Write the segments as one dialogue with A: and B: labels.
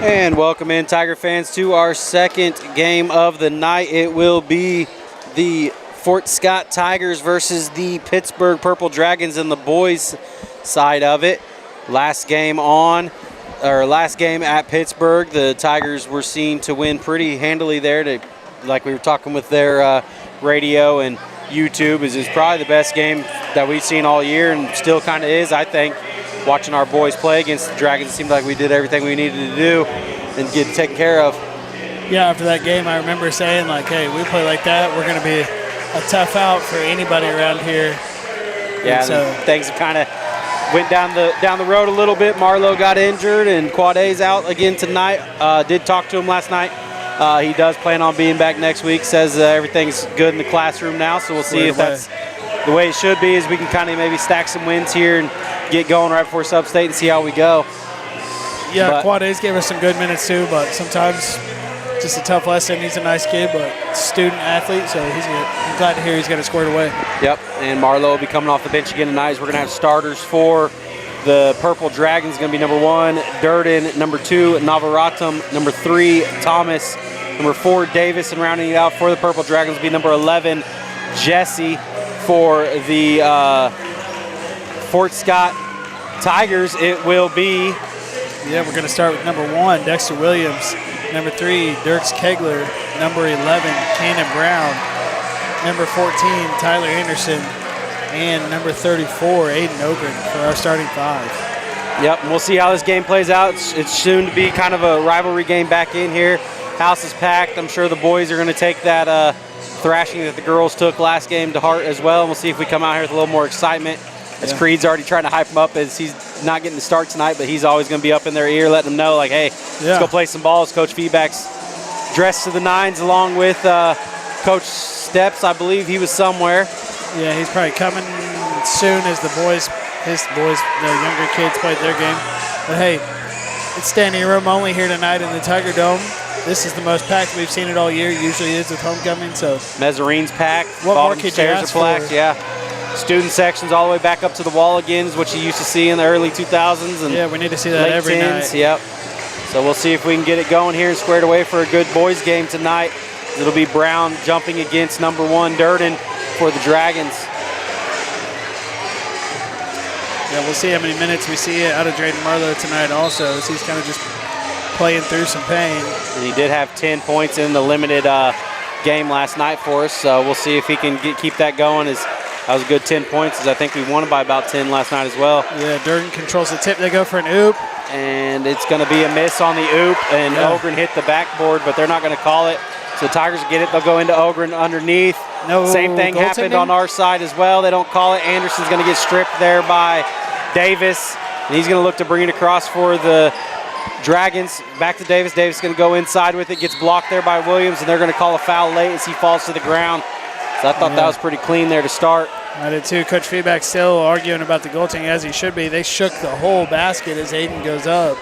A: And welcome in, Tiger fans, to our second game of the night. It will be the Fort Scott Tigers versus the Pittsburgh Purple Dragons in the boys side of it. Last game at Pittsburgh, the Tigers were seen to win pretty handily there. Like we were talking with their radio and YouTube, is probably the best game that we've seen all year, and still kind of is, I think. Watching our boys play against the Dragons, it seemed like we did everything we needed to do and get taken care of.
B: Yeah, after that game, I remember saying, like, hey, we play like that, we're going to be a tough out for anybody around here.
A: Yeah, so things kind of went down the road a little bit. Marlowe got injured, and Quade's out again tonight. Did talk to him last night. He does plan on being back next week. Says everything's good in the classroom now, so we'll see if that's the way it should be, is we can kind of maybe stack some wins here and get going right before Sub-State and see how we go.
B: Yeah, Quades gave us some good minutes too, but sometimes just a tough lesson. He's a nice kid, but student athlete, so I'm glad to hear he's got it squared away.
A: Yep, and Marlowe will be coming off the bench again tonight. We're going to have starters for the Purple Dragons. Going to be number 1, Durden, number 2, Navaratam, number 3, Thomas, number 4, Davis, and rounding it out for the Purple Dragons will be number 11, Jesse. For the Fort Scott Tigers, it will be...
B: Yeah, we're going to start with number 1, Dexter Williams. Number 3, Dirks Kegler. Number 11, Cannon Brown. Number 14, Tyler Anderson. And number 34, Aiden Ogren for our starting 5.
A: Yep, and we'll see how this game plays out. It's soon to be kind of a rivalry game back in here. House is packed. I'm sure the boys are going to take that thrashing that the girls took last game to heart as well. And we'll see if we come out here with a little more excitement. As Creed's already trying to hype him up, as he's not getting to start tonight, but he's always going to be up in their ear, letting them know, like, hey, let's go play some balls. Coach Feedback's dressed to the nines along with Coach Steps. I believe he was somewhere.
B: Yeah, he's probably coming soon as the younger kids played their game. But hey, it's standing room only here tonight in the Tiger Dome. This is the most packed we've seen it all year. Usually is with homecoming, so.
A: Mezzanine's packed.
B: What more could you ask for?
A: Yeah. Student sections all the way back up to the wall again is what you used to see in the early 2000s. And
B: yeah, we need to see that every night.
A: Yep. So we'll see if we can get it going here and squared away for a good boys game tonight. It'll be Brown jumping against number 1, Durden, for the Dragons.
B: Yeah, we'll see how many minutes we see out of Drayden Marlowe tonight also, as he's kind of just playing through some pain.
A: And he did have 10 points in the limited game last night for us, so we'll see if he can keep that going. That was a good 10 points, as I think we won by about 10 last night as well.
B: Yeah, Durden controls the tip. They go for an oop.
A: And it's going to be a miss on the oop, and Ogren hit the backboard, but they're not going to call it. So the Tigers get it. They'll go into Ogren underneath. Same thing happened on our side as well. They don't call it. Anderson's going to get stripped there by Davis, and he's going to look to bring it across for the Dragons. Back to Davis. Davis is going to go inside with it. Gets blocked there by Williams, and they're going to call a foul late as he falls to the ground. So I thought that was pretty clean there to start.
B: I did too. Coach Feedback still arguing about the goaltending, as he should be. They shook the whole basket as Aiden goes up.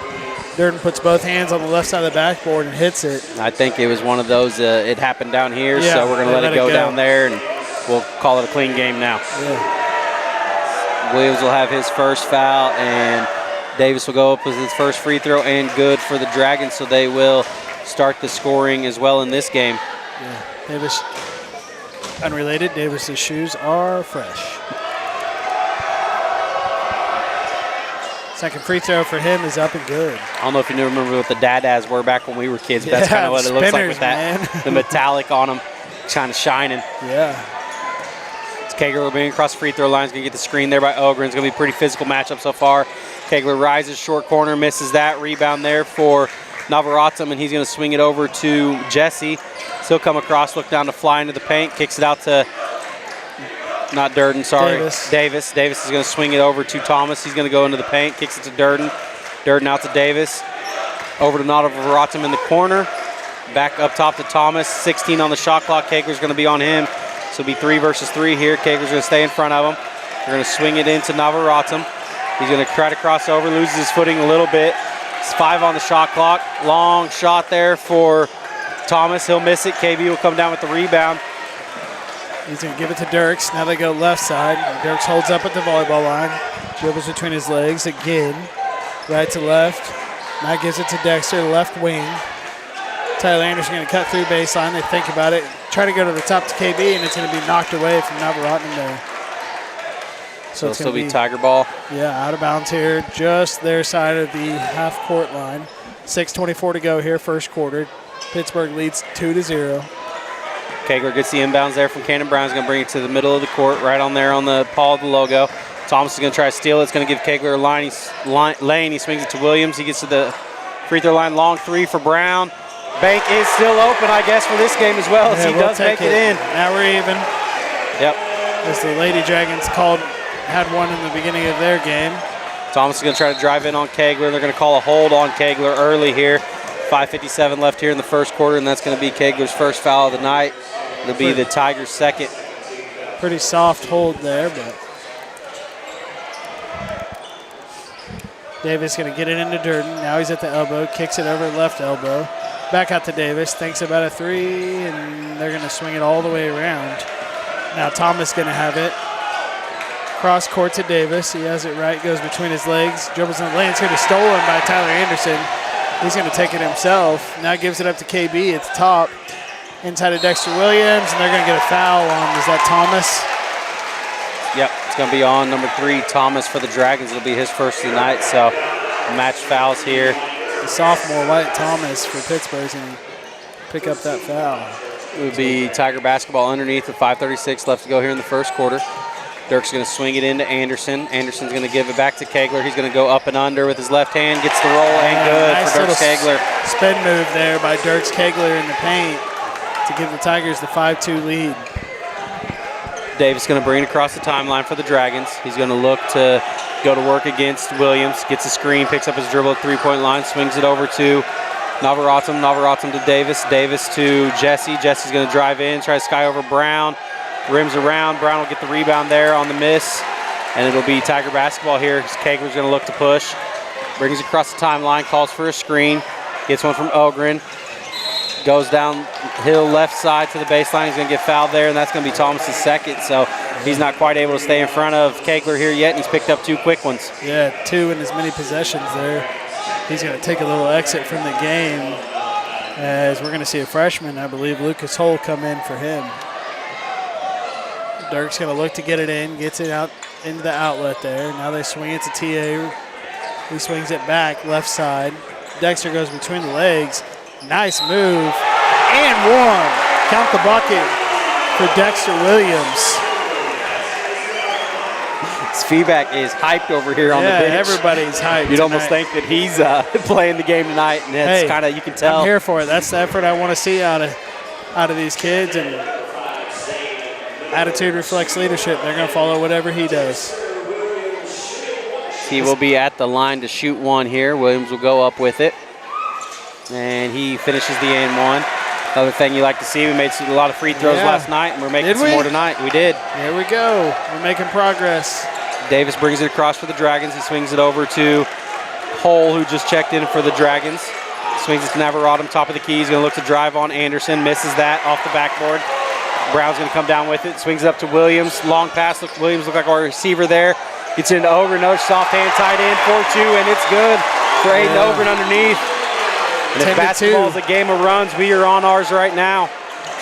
B: Durden puts both hands on the left side of the backboard and hits it.
A: I think it was one of those, it happened down here, so we're going to let it go down there, and we'll call it a clean game now.
B: Yeah.
A: Williams will have his first foul, and Davis will go up with his first free throw, and good for the Dragons, so they will start the scoring as well in this game.
B: Yeah, Davis, unrelated, Davis's shoes are fresh. Second free throw for him is up and good.
A: I don't know if you remember what the Dadads were back when we were kids, but that's kind of what it looks like with that. The metallic on them, kind of shining.
B: Yeah.
A: Kegler being across the free throw line is going to get the screen there by Ogren. It's going to be a pretty physical matchup so far. Kegler rises, short corner, misses that. Rebound there for Navaratam, and he's going to swing it over to Jesse. He'll come across, look down to fly into the paint, kicks it out to, not Durden, sorry, Davis. Davis is going to swing it over to Thomas. He's going to go into the paint, kicks it to Durden. Durden out to Davis. Over to Navaratam in the corner. Back up top to Thomas. 16 on the shot clock. Kegler's going to be on him. So it'll be 3 versus 3 here. Kegler's going to stay in front of him. They're going to swing it into Navaratam. He's going to try to cross over, loses his footing a little bit. It's 5 on the shot clock. Long shot there for Thomas. He'll miss it. KB will come down with the rebound.
B: He's going to give it to Dirks. Now they go left side. Dirks holds up at the volleyball line. Dribbles between his legs again. Right to left. That gives it to Dexter, left wing. Tyler Anderson going to cut through baseline. They think about it. Try to go to the top to KB, and it's going to be knocked away from Navarotnam there.
A: So it'll still be Tiger ball.
B: Yeah, out of bounds here, just their side of the half-court line. 6:24 to go here, first quarter. Pittsburgh leads 2-0.
A: Kegler gets the inbounds there from Cannon Brown. He's going to bring it to the middle of the court, right on there on the paw of the logo. Thomas is going to try to steal it. It's going to give Kegler a lane. He swings it to Williams. He gets to the free throw line. Long three for Brown. Bank is still open, I guess, for this game as well, as he does make it in.
B: Now we're even.
A: Yep.
B: As the Lady Dragons had one in the beginning of their game.
A: Thomas is going to try to drive in on Kegler. They're going to call a hold on Kegler early here. 5:57 left here in the first quarter, and that's going to be Kegler's first foul of the night. It'll be the Tigers' second.
B: Pretty soft hold there, but Davis going to get it into Durden. Now he's at the elbow, kicks it over left elbow. Back out to Davis, thinks about a three, and they're going to swing it all the way around. Now Thomas going to have it. Cross court to Davis. He has it right, goes between his legs, dribbles in the lane. It's going to be stolen by Tyler Anderson. He's going to take it himself. Now gives it up to KB at the top. Inside of Dexter Williams, and they're going to get a foul on, is that Thomas?
A: Yep, it's going to be on number 3, Thomas for the Dragons. It'll be his first of the night, so match fouls here.
B: The sophomore, Wyatt Thomas for Pittsburgh, is going to pick up that foul.
A: It would be Tiger basketball underneath with 5:36 left to go here in the first quarter. Dirk's going to swing it into Anderson. Anderson's going to give it back to Kegler. He's going to go up and under with his left hand. Gets the roll and good
B: nice
A: for Dirk Kegler.
B: Spin move there by Dirk Kegler in the paint to give the Tigers the 5-2 lead.
A: Davis going to bring it across the timeline for the Dragons. He's going to look to go to work against Williams. Gets a screen, picks up his dribble at three-point line, swings it over to Navarottam. Navarottam to Davis. Davis to Jesse. Jesse's going to drive in, try to sky over Brown. Rims around. Brown will get the rebound there on the miss, and it'll be Tiger basketball here. Kegler's going to look to push. Brings it across the timeline, calls for a screen. Gets one from Ogren. Goes downhill left side to the baseline. He's going to get fouled there, and that's going to be Thomas's second. So he's not quite able to stay in front of Kegler here yet, and he's picked up 2 quick ones.
B: Yeah, 2 in as many possessions there. He's going to take a little exit from the game, as we're going to see a freshman, I believe, Lucas Hull, come in for him. Dirk's going to look to get it in, gets it out into the outlet there. Now they swing it to TA. He swings it back, left side. Dexter goes between the legs. Nice move. And one. Count the bucket for Dexter Williams.
A: His feedback is hyped over here on the bench.
B: Everybody's hyped.
A: You'd almost think that he's playing the game tonight, and that's kind of, you can tell.
B: I'm here for it. That's the effort I want to see out of these kids, and attitude reflects leadership. They're going to follow whatever he does.
A: He will be at the line to shoot one here. Williams will go up with it, and he finishes the and one. Another thing you like to see, we made a lot of free throws last night, and we're making some more tonight. We did.
B: Here we go. We're making progress.
A: Davis brings it across for the Dragons. He swings it over to Hull, who just checked in for the Dragons. Swings it to Navarottam, top of the key. He's going to look to drive on Anderson. Misses that off the backboard. Brown's going to come down with it. Swings it up to Williams. Long pass. Williams look like our receiver there. Gets into Ogren. Another soft hand tight end. 4-2, and it's good for Aiden Ogren underneath. And if basketball is a game of runs, we are on ours right now.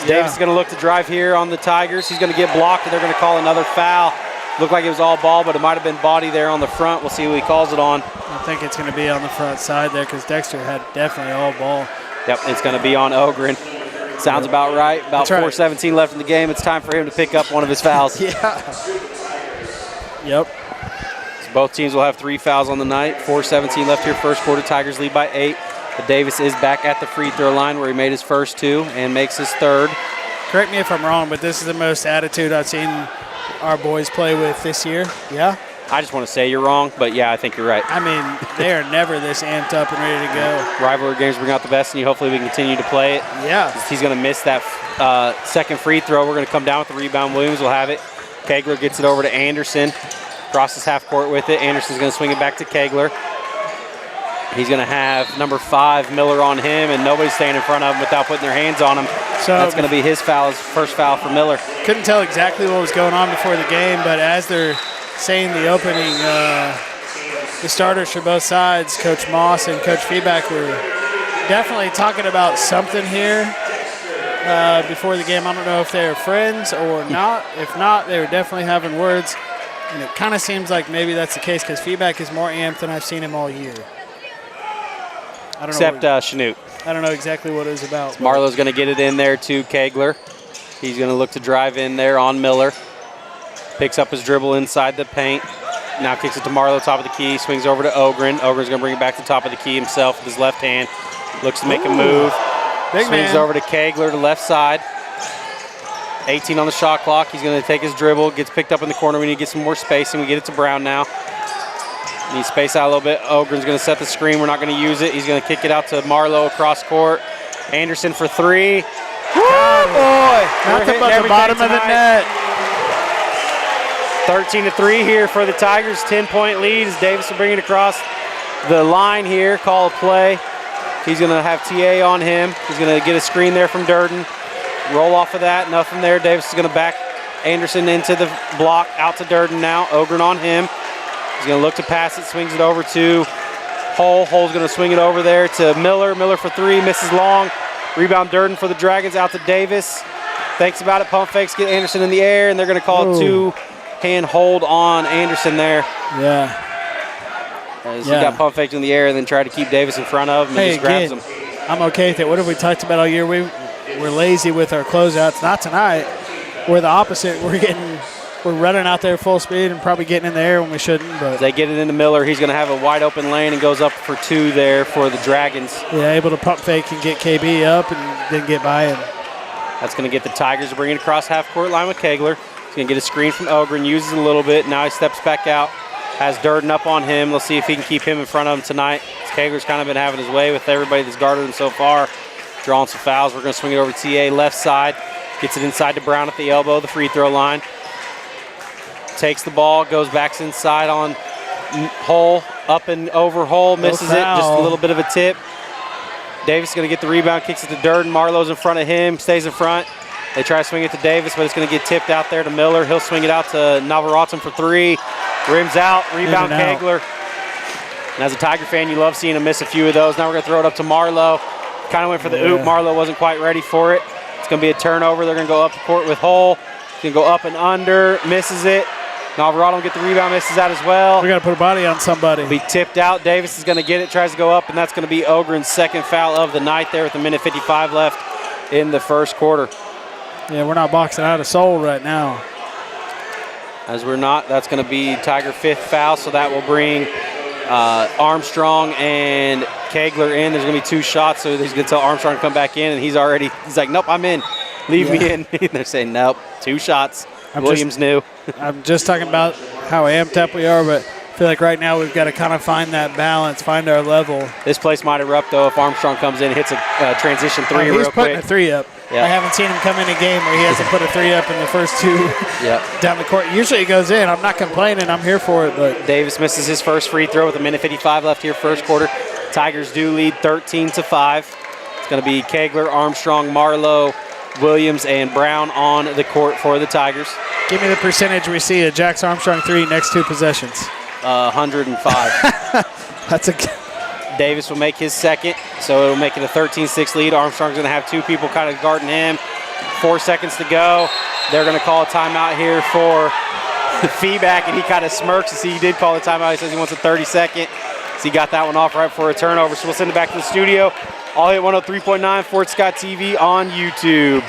A: Davis is going to look to drive here on the Tigers. He's going to get blocked, and they're going to call another foul. Looked like it was all ball, but it might have been body there on the front. We'll see who he calls it on.
B: I think it's going to be on the front side there, because Dexter had definitely all ball.
A: Yep, it's going to be on Ogren. Sounds about right. About 4:17 left in the game. It's time for him to pick up one of his fouls.
B: Yep.
A: So both teams will have 3 fouls on the night. 4:17 left here, first quarter. Tigers lead by 8. But Davis is back at the free throw line where he made his first 2 and makes his third.
B: Correct me if I'm wrong, but this is the most attitude I've seen our boys play with this year. Yeah?
A: I just want to say you're wrong, but yeah, I think you're right.
B: I mean, they are never this amped up and ready to go.
A: Rivalry games bring out the best in you. Hopefully we continue to play it.
B: Yeah.
A: He's going to miss that second free throw. We're going to come down with the rebound. Williams will have it. Kegler gets it over to Anderson. Crosses half court with it. Anderson's going to swing it back to Kegler. He's going to have number 5, Miller, on him, and nobody's staying in front of him without putting their hands on him. So that's going to be his foul, his first foul for Miller.
B: Couldn't tell exactly what was going on before the game, but as they're saying the opening the starters for both sides, Coach Moss and Coach Feedback, were definitely talking about something here before the game. I don't know if they're friends or not. If not, they were definitely having words. And it kind of seems like maybe that's the case because Feedback is more amped than I've seen him all year.
A: Except Chanute.
B: I don't know exactly what it was about.
A: Marlowe's going to get it in there to Kegler. He's going to look to drive in there on Miller. Picks up his dribble inside the paint. Now kicks it to Marlowe, top of the key. Swings over to Ogren. Ogren's going to bring it back to the top of the key himself with his left hand. Looks to make a move. Swings over to Kegler to left side. 18 on the shot clock. He's going to take his dribble. Gets picked up in the corner. We need to get some more spacing. We get it to Brown now. Need space out a little bit. Ogren's going to set the screen. We're not going to use it. He's going to kick it out to Marlowe across court. Anderson for three. Woo, boy!
B: Nothing but the bottom of the net.
A: 13-3 here for the Tigers. 10-point lead as Davis will bring it across the line here. Call a play. He's going to have TA on him. He's going to get a screen there from Durden. Roll off of that. Nothing there. Davis is going to back Anderson into the block. Out to Durden now. Ogren on him. He's going to look to pass it. Swings it over to Hull. Hull's going to swing it over there to Miller. Miller for three. Misses long. Rebound Durden for the Dragons. Out to Davis. Thinks about it. Pump fakes. Get Anderson in the air. And they're going to call a two-hand hold on Anderson there.
B: Yeah.
A: As he got pump faked in the air and then tried to keep Davis in front of him and just grabs him.
B: I'm okay with it. What have we talked about all year? We're lazy with our closeouts. Not tonight. We're the opposite. We're running out there full speed and probably getting in the air when we shouldn't. But
A: they get it into Miller. He's going to have a wide open lane and goes up for two there for the Dragons.
B: Yeah, able to pump fake and get KB up and then get by him.
A: That's going to get the Tigers to bring it across half-court line with Kegler. He's going to get a screen from Ogren, uses it a little bit. Now he steps back out, has Durden up on him. Let's see if he can keep him in front of him tonight. Kegler's kind of been having his way with everybody that's guarded him so far. Drawing some fouls. We're going to swing it over to TA left side. Gets it inside to Brown at the elbow, the free throw line. Takes the ball, goes back inside on Hull, up and over Hull, misses it, just a little bit of a tip. Davis is going to get the rebound, kicks it to Durden. Marlowe's in front of him, stays in front. They try to swing it to Davis, but it's going to get tipped out there to Miller. He'll swing it out to Navarrete for three. Rims out, rebound Kegler. And as a Tiger fan, you love seeing him miss a few of those. Now we're going to throw it up to Marlowe. Kind of went for the oop. Marlowe wasn't quite ready for it. It's going to be a turnover. They're going to go up the court with Hull. He's going to go up and under, misses it. Navarrete will get the rebound, misses that as well.
B: We got to put a body on somebody.
A: Be tipped out. Davis is going to get it, tries to go up, and that's going to be Ogren's second foul of the night there with a minute 55 left in the first quarter.
B: Yeah, we're not boxing out a soul right now.
A: As we're not, that's going to be Tiger fifth foul, so that will bring Armstrong and Kegler in. There's going to be two shots, so he's going to tell Armstrong to come back in, and he's like, nope, I'm in. Leave me in. They're saying, nope, two shots. Williams knew.
B: I'm just talking about how amped up we are, but I feel like right now we've got to kind of find that balance, find our level.
A: This place might erupt, though, if Armstrong comes in and hits a transition three real quick.
B: He's putting a three up.
A: Yep.
B: I haven't seen him come in a game where he hasn't put a three up in the first two down the court. Usually he goes in. I'm not complaining. I'm here for it. But
A: Davis misses his first free throw with a minute 55 left here first quarter. Tigers do lead 13-5. It's going to be Kegler, Armstrong, Marlowe, Williams, and Brown on the court for the Tigers.
B: Give me the percentage we see a Jax Armstrong three next two possessions.
A: 105.
B: That's a...
A: Davis will make his second, so it'll make it a 13-6 lead. Armstrong's going to have two people kind of guarding him. 4 seconds to go. They're going to call a timeout here for feedback, and he kind of smirks to see he did call a timeout. He says he wants a 30-second. So he got that one off right for a turnover. So we'll send it back to the studio. All hit 103.9 Fort Scott TV on YouTube.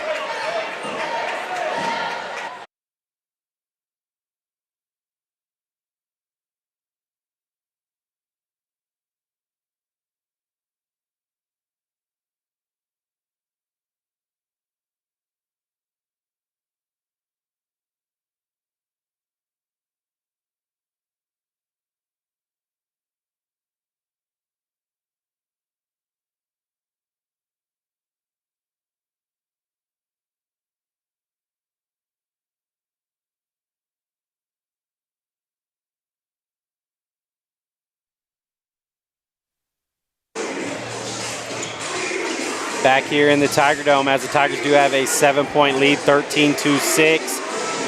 A: Back here in the Tiger Dome as the Tigers do have a 7-point lead, 13-6.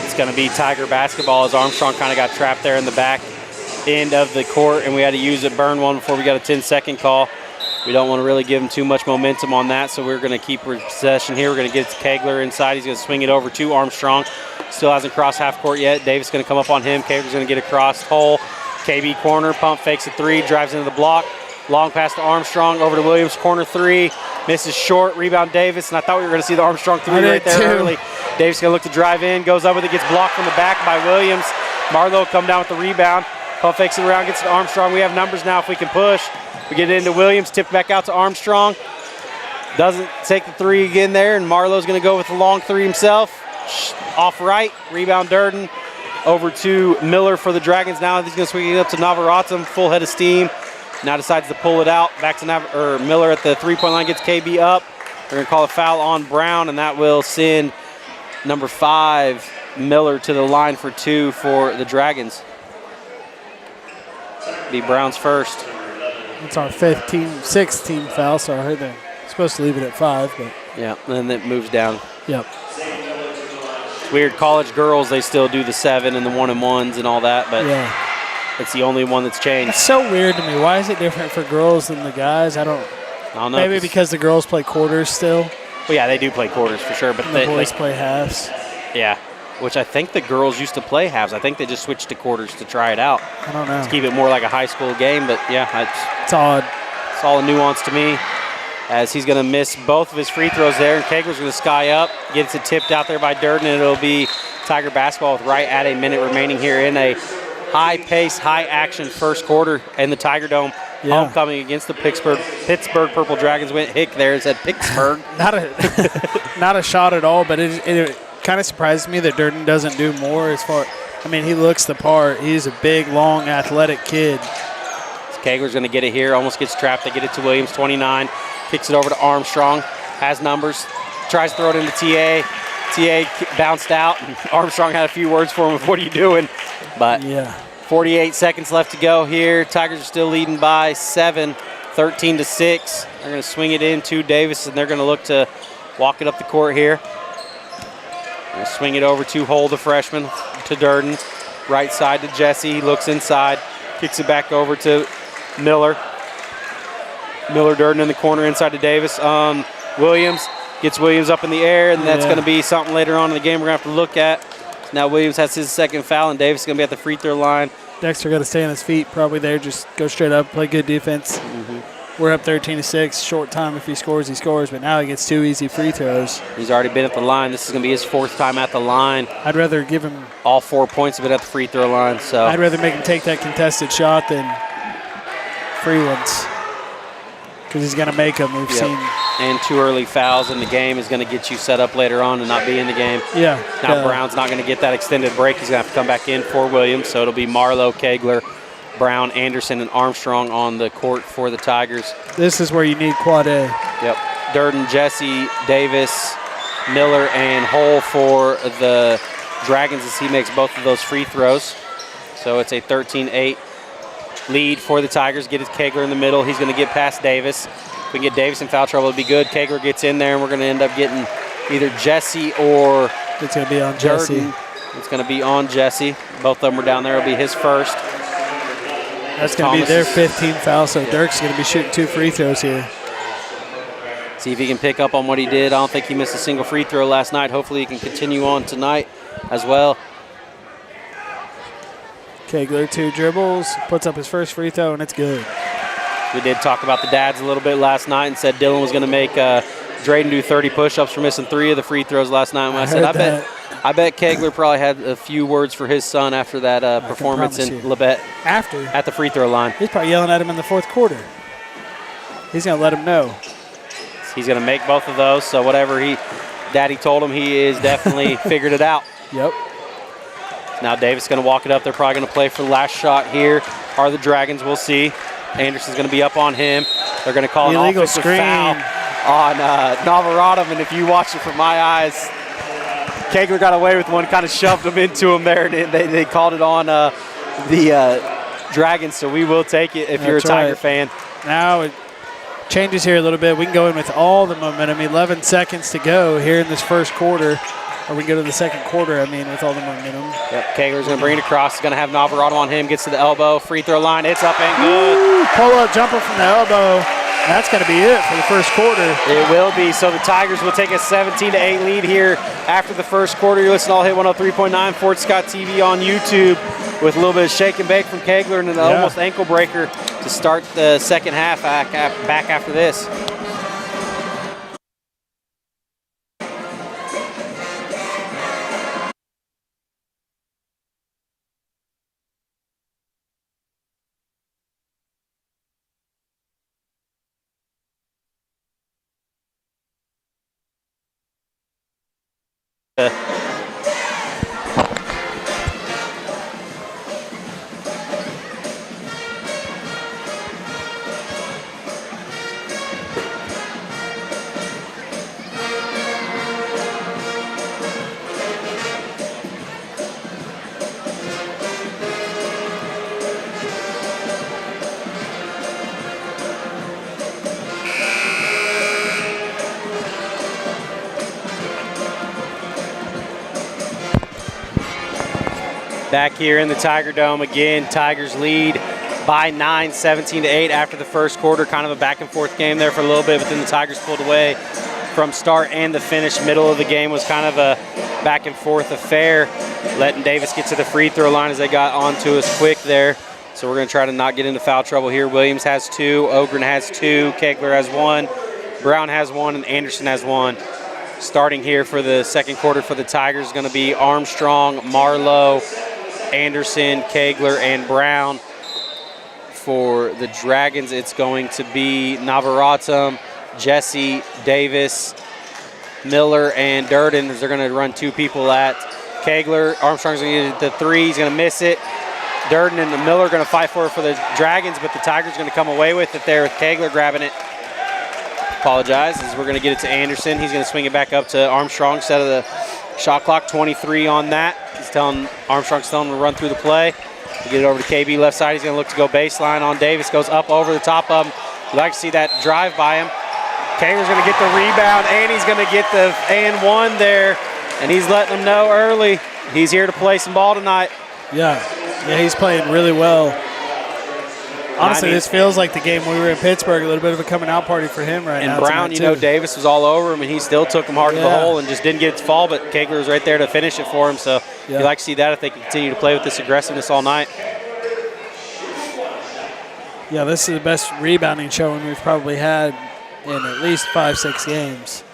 A: It's going to be Tiger basketball as Armstrong kind of got trapped there in the back end of the court, and we had to use a burn one before we got a 10-second call. We don't want to really give him too much momentum on that, so we're going to keep possession here. We're going to get it to Kegler inside. He's going to swing it over to Armstrong. Still hasn't crossed half court yet. Davis going to come up on him. Kegler's going to get across hole. KB corner, pump fakes a three, drives into the block. Long pass to Armstrong, over to Williams, corner three. Misses short, rebound Davis, and I thought we were going to see the Armstrong three right there early. Davis going to look to drive in, goes up with it, gets blocked from the back by Williams. Marlowe come down with the rebound. Pump fakes it around, gets to Armstrong. We have numbers now if we can push. We get it into Williams, tipped back out to Armstrong. Doesn't take the three again there, and Marlowe's going to go with the long three himself. Off right, rebound Durden. Over to Miller for the Dragons now. He's going to swing it up to Navarrete, full head of steam. Now decides to pull it out. Back to Miller at the three-point line, gets KB up. They're going to call a foul on Brown, and that will send number 5, Miller, to the line for 2 for the Dragons. Be Brown's first.
B: It's our 6th team foul, so I heard they're supposed to leave it at 5. But
A: yeah, and then it moves down.
B: Yep.
A: It's weird. College girls, they still do the 7 and the 1-and-1s and all that, but
B: yeah,
A: it's the only one that's changed.
B: It's so weird to me. Why is it different for girls than the guys? I don't know. Maybe because the girls play quarters still.
A: Well, yeah, they do play quarters for sure, but
B: the boys play halves.
A: Yeah, which I think the girls used to play halves. I think they just switched to quarters to try it out.
B: I don't know.
A: To keep it more like a high school game, but yeah,
B: it's odd.
A: It's all a nuance to me. As he's going to miss both of his free throws there, and Kegler's going to sky up, gets it tipped out there by Durden, and it'll be Tiger basketball with right at a minute remaining here in a high-pace, high-action first quarter in the Tiger Dome. Yeah. Homecoming against the Pittsburg Purple Dragons. Went hick there and said Pittsburg.
B: not a shot at all, but it kind of surprises me that Durden doesn't do more as far. I mean, he looks the part. He's a big, long, athletic kid.
A: Kegler's going to get it here. Almost gets trapped. They get it to Williams, 29. Kicks it over to Armstrong. Has numbers. Tries to throw it into TA. TA bounced out. And Armstrong had a few words for him of what are you doing? But yeah. 48 seconds left to go here. Tigers are still leading by 7, 13-6. They're going to swing it into Davis, and they're going to look to walk it up the court here. They'll swing it over to Hull, the freshman, to Durden. Right side to Jesse. He looks inside. Kicks it back over to Miller. Miller, Durden in the corner inside to Davis. Williams gets Williams up in the air, and that's going to be something later on in the game we're going to have to look at. Now Williams has his second foul, and Davis is going to be at the free throw line.
B: Dexter got to stay on his feet probably there. Just go straight up, play good defense. Mm-hmm. We're up 13-6. Short time. If he scores, he scores. But now he gets 2 easy free throws.
A: He's already been at the line. This is going to be his 4th time at the line.
B: I'd rather give him
A: all 4 points of it at the free throw line. So
B: I'd rather make him take that contested shot than free ones, because he's going to make them. We've seen.
A: And 2 early fouls in the game is going to get you set up later on and not be in the game.
B: Yeah.
A: Now Brown's not going to get that extended break. He's going to have to come back in for Williams. So it'll be Marlowe, Kegler, Brown, Anderson, and Armstrong on the court for the Tigers.
B: This is where you need quad A.
A: Yep. Durden, Jesse, Davis, Miller, and Hull for the Dragons as he makes both of those free throws. So it's a 13-8 lead for the Tigers. Get his Kegler in the middle. He's going to get past Davis. If we can get Davis in foul trouble, it'd be good. Kegler gets in there, and we're going to end up getting either Jesse or
B: it's going to be on Jesse.
A: It's going to be on Jesse. Both of them were down there. It'll be his first.
B: That's going to be their 15th foul, so Dirk's going to be shooting 2 free throws here.
A: See if he can pick up on what he did. I don't think he missed a single free throw last night. Hopefully he can continue on tonight as well.
B: Kegler, 2 dribbles, puts up his first free throw, and it's good.
A: We did talk about the dads a little bit last night and said Dylan was going to make Drayden do 30 push-ups for missing 3 of the free throws last night. When I said, I bet Kegler probably had a few words for his son after that performance in Labette. At the free throw line.
B: He's probably yelling at him in the 4th quarter. He's going to let him know.
A: He's going to make both of those, so whatever Daddy told him, he is definitely figured it out.
B: Yep.
A: Now Davis going to walk it up. They're probably going to play for the last shot here. Are the Dragons? We'll see. Anderson's going to be up on him. They're going to call an offensive foul on Navarrete, and if you watch it from my eyes, Kegler got away with one, kind of shoved him into him there, and they called it on the Dragons, so we will take it if you're a Tiger fan.
B: Now changes here a little bit. We can go in with all the momentum. 11 seconds to go here in this first quarter. Or we can go to the second quarter, with all the momentum.
A: Yep, Kegler's going to bring it across. He's going to have Navarado on him. Gets to the elbow. Free throw line. It's up and good.
B: Ooh, pull-up jumper from the elbow. That's going to be it for the first quarter.
A: It will be. So the Tigers will take a 17-8 lead here after the first quarter. You're listening to All Hit 103.9 Fort Scott TV on YouTube with a little bit of shake and bake from Kegler and an almost ankle breaker to start the second half back after this. Back here in the Tiger Dome again, Tigers lead by 9, 17-8 after the first quarter. Kind of a back and forth game there for a little bit, but then the Tigers pulled away from start and the finish. Middle of the game was kind of a back and forth affair, letting Davis get to the free throw line as they got onto us quick there. So we're going to try to not get into foul trouble here. Williams has 2, Ogren has 2, Kegler has 1, Brown has 1, and Anderson has 1. Starting here for the second quarter for the Tigers is going to be Armstrong, Marlowe, Anderson, Kegler, and Brown. For the Dragons, it's going to be Navarrete, Jesse, Davis, Miller, and Durden, as they're going to run 2 people at Kegler. Armstrong's going to get the 3. He's going to miss it. Durden and Miller are going to fight for it for the Dragons, but the Tigers are going to come away with it there with Kegler grabbing it. Apologize, as we're going to get it to Anderson. He's going to swing it back up to Armstrong instead of the shot clock. 23 on that. Armstrong's telling him to run through the play. To get it over to KB left side. He's going to look to go baseline on Davis. Goes up over the top of him. You'd like to see that drive by him. Kegler's going to get the rebound, and he's going to get the and 1 there. And he's letting them know early he's here to play some ball tonight.
B: Yeah, he's playing really well. Honestly, this feels like the game we were in Pittsburgh, a little bit of a coming out party for him right now.
A: And Brown, Davis was all over him, and he still took him hard to the hole and just didn't get it to fall, but Kegler was right there to finish it for him. So you'd like to see that if they can continue to play with this aggressiveness all night.
B: Yeah, this is the best rebounding showing we've probably had in at least 5-6 games.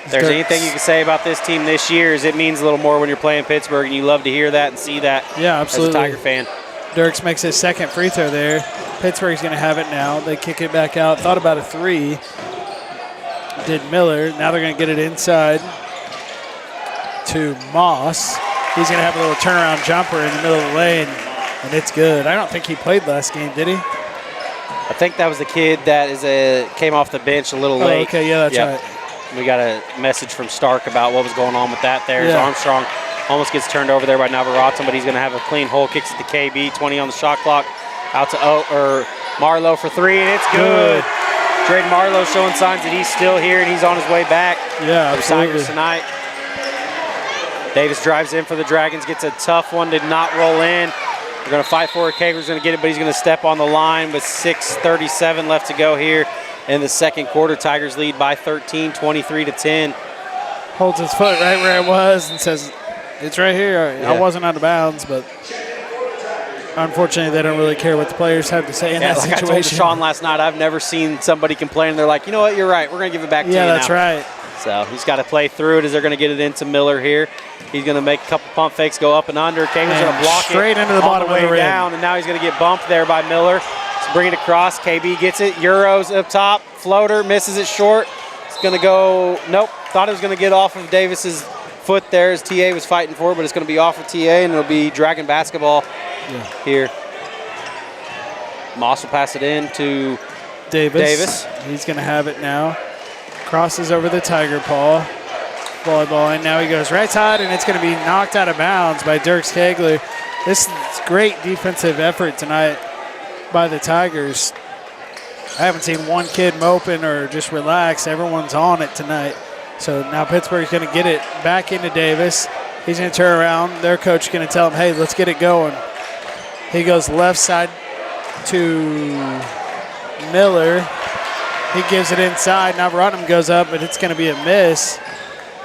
A: If there's anything you can say about this team this year is it means a little more when you're playing Pittsburgh, and you love to hear that and see that as a Tiger fan.
B: Dirks makes his second free throw there. Pittsburgh's going to have it now. They kick it back out. Thought about a 3. Did Miller. Now they're going to get it inside to Moss. He's going to have a little turnaround jumper in the middle of the lane, and it's good. I don't think he played last game, did he?
A: I think that was the kid that came off the bench a little late.
B: Okay, yeah, that's right.
A: We got a message from Stark about what was going on with that there.
B: Yeah.
A: Armstrong almost gets turned over there by Navarrete, but he's going to have a clean hole. Kicks it to KB, 20 on the shot clock. Out to Marlowe for 3, and it's good. Drayden Marlowe showing signs that he's still here and he's on his way back.
B: Yeah,
A: for the Tigers tonight. Davis drives in for the Dragons, gets a tough one, did not roll in. They're going to fight for it. Kegler's going to get it, but he's going to step on the line with 6:37 left to go here in the second quarter. Tigers lead by 13, 23-10.
B: Holds his foot right where it was and says, it's right here.
A: Yeah.
B: I wasn't out of bounds, but unfortunately they don't really care what the players have to say in that situation.
A: I told Deshaun last night, I've never seen somebody complain. They're like, you know what, you're right. We're going to give it back to you now.
B: Yeah, that's right.
A: So he's got to play through it as they're going to get it into Miller here. He's going to make a couple pump fakes, go up and under. Kegler's going to block
B: straight into the bottom of the rim.
A: Down, and now he's going to get bumped there by Miller. So bring it across. KB gets it. Euros up top. Floater misses it short. It's going to go. Nope. Thought it was going to get off of Davis's foot there as TA was fighting for it, but it's going to be off of TA, and it'll be Dragon basketball here. Moss will pass it in to Davis. He's
B: going to have it now. Crosses over the Tiger paw. Volleyball, and now he goes right side, and it's going to be knocked out of bounds by Dirks Kegler. This is great defensive effort tonight by the Tigers. I haven't seen one kid moping or just relax. Everyone's on it tonight. So now Pittsburgh's going to get it back into Davis. He's going to turn around. Their coach is going to tell him, hey, let's get it going. He goes left side to Miller. He gives it inside. Now Rodham goes up, but it's going to be a miss.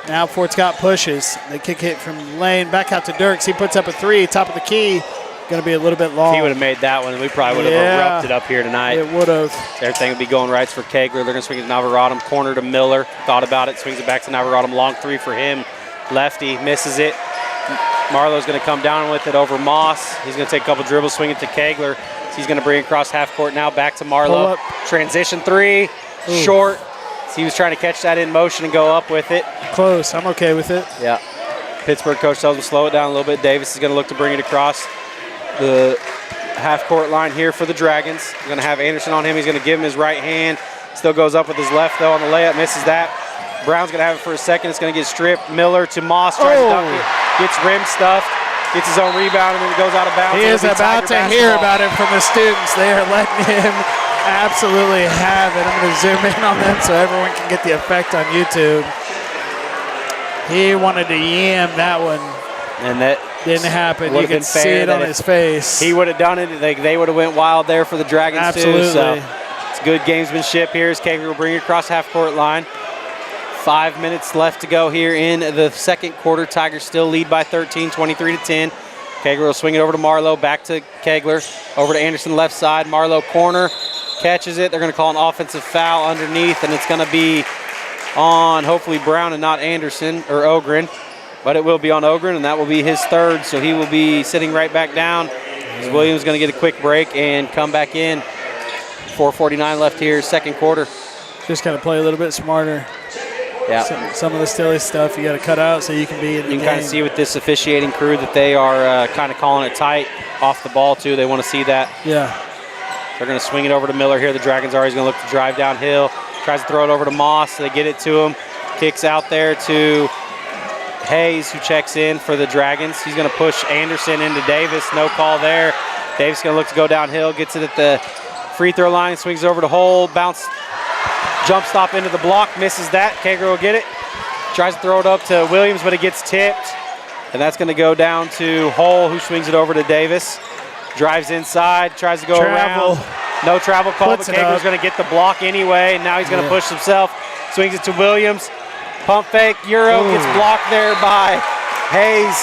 B: Now Fort Scott pushes. They kick it from Lane back out to Dirks. He puts up a three, top of the key. Going to be a little bit long.
A: If he would have made that one, we probably would have erupted up here tonight.
B: It would have.
A: Everything would be going rights for Kegler. They're going to swing it to Navarrodom. Corner to Miller. Thought about it. Swings it back to Navarrodom. Long three for him. Lefty misses it. Marlowe's going to come down with it over Moss. He's going to take a couple dribbles, swing it to Kegler. He's going to bring it across half court now. Back to Marlowe. Transition three. Ooh. Short. So he was trying to catch that in motion and go up with it.
B: Close. I'm okay with it.
A: Yeah. Pittsburgh coach tells him to slow it down a little bit. Davis is going to look to bring it across the half-court line here for the Dragons. He's going to have Anderson on him. He's going to give him his right hand. Still goes up with his left, though, on the layup. Misses that. Brown's going to have it for a second. It's going to get stripped. Miller to Moss. Tries to dunk it. Gets rim stuffed. Gets his own rebound, and then it goes out of bounds.
B: He is about to hear about it from the students. They are letting him absolutely have it. I'm going to zoom in on them so everyone can get the effect on YouTube. He wanted to yam that one.
A: And that
B: didn't happen. You can see it on his face.
A: He would have done it. They would have went wild there for the Dragons.
B: Absolutely.
A: Too. So it's good gamesmanship here as Kegler will bring it across half-court line. 5 minutes left to go here in the second quarter. Tigers still lead by 13, 23-10. Kegler will swing it over to Marlowe. Back to Kegler. Over to Anderson left side. Marlowe corner. Catches it. They're going to call an offensive foul underneath, and it's going to be on hopefully Brown and not Anderson or Ogren. But it will be on Ogren, and that will be his third, so he will be sitting right back down. Williams is going to get a quick break and come back in. 4:49 left here, second quarter.
B: Just got to play a little bit smarter.
A: Yeah.
B: Some of the silly stuff you got to cut out so you can be in the game.
A: You can kind of see with this officiating crew that they are kind of calling it tight off the ball, too. They want to see that.
B: Yeah.
A: They're going to swing it over to Miller here. The Dragons are always going to look to drive downhill. Tries to throw it over to Moss. They get it to him. Kicks out there to Hayes, who checks in for the Dragons. He's going to push Anderson into Davis. No call there. Davis going to look to go downhill. Gets it at the free throw line. Swings over to Hole. Bounce. Jump stop into the block. Misses that. Kegler will get it. Tries to throw it up to Williams, but it gets tipped. And that's going to go down to Hole, who swings it over to Davis. Drives inside. Tries to go around. No travel call, but Kegler's going to get the block anyway. And now he's going to push himself. Swings it to Williams. Pump fake, Euro gets blocked there by Hayes.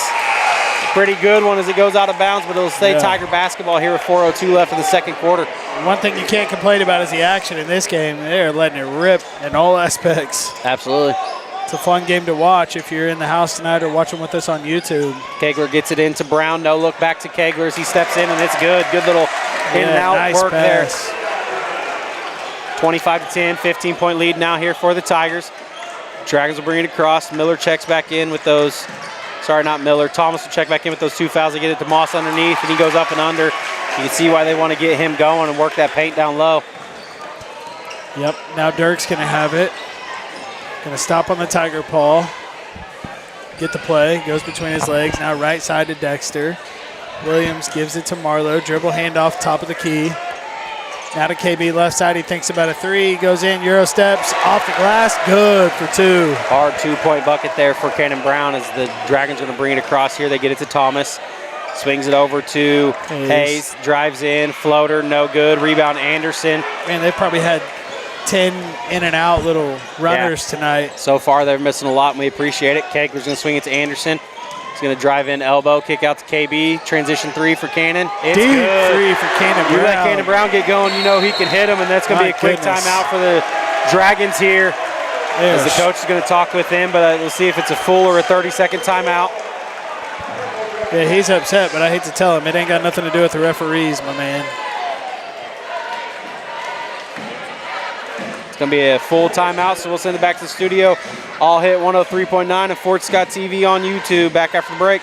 A: Pretty good one as it goes out of bounds, but it'll stay Tiger basketball here with 4:02 left in the second quarter.
B: One thing you can't complain about is the action in this game. They're letting it rip in all aspects.
A: Absolutely.
B: It's a fun game to watch if you're in the house tonight or watching with us on YouTube.
A: Kegler gets it into Brown. No look back to Kegler as he steps in, and it's good. Good little in and out
B: nice
A: work
B: pass
A: there. 25-10, 15-point lead now here for the Tigers. Dragons will bring it across. Miller checks back in with those. Sorry, not Miller. Thomas will check back in with those two fouls. They get it to Moss underneath, and he goes up and under. You can see why they want to get him going and work that paint down low.
B: Yep, now Dirk's going to have it. Going to stop on the Tiger paw. Get the play. Goes between his legs. Now right side to Dexter. Williams gives it to Marlowe. Dribble handoff, top of the key. Now to KB left side. He thinks about a three. Goes in, Euro steps, off the glass. Good for two.
A: Hard two-point bucket there for Cannon Brown as the Dragons are going to bring it across here. They get it to Thomas. Swings it over to Hayes. Drives in, floater, no good. Rebound Anderson.
B: Man, they probably had 10 in and out little runners tonight.
A: So far they're missing a lot and we appreciate it. Kegler's going to swing it to Anderson. He's going to drive in elbow, kick out to KB. Transition three for Cannon. It's
B: deep
A: good.
B: Three for Cannon Brown.
A: You let Cannon Brown get going, you know he can hit him, and that's going to be a quick timeout for the Dragons here. As the coach is going to talk with him, but we'll see if it's a full or a 30-second timeout.
B: Yeah, he's upset, but I hate to tell him. It ain't got nothing to do with the referees, my man.
A: It's going to be a full timeout, so we'll send it back to the studio. All hit 103.9 and Fort Scott TV on YouTube. Back after the break.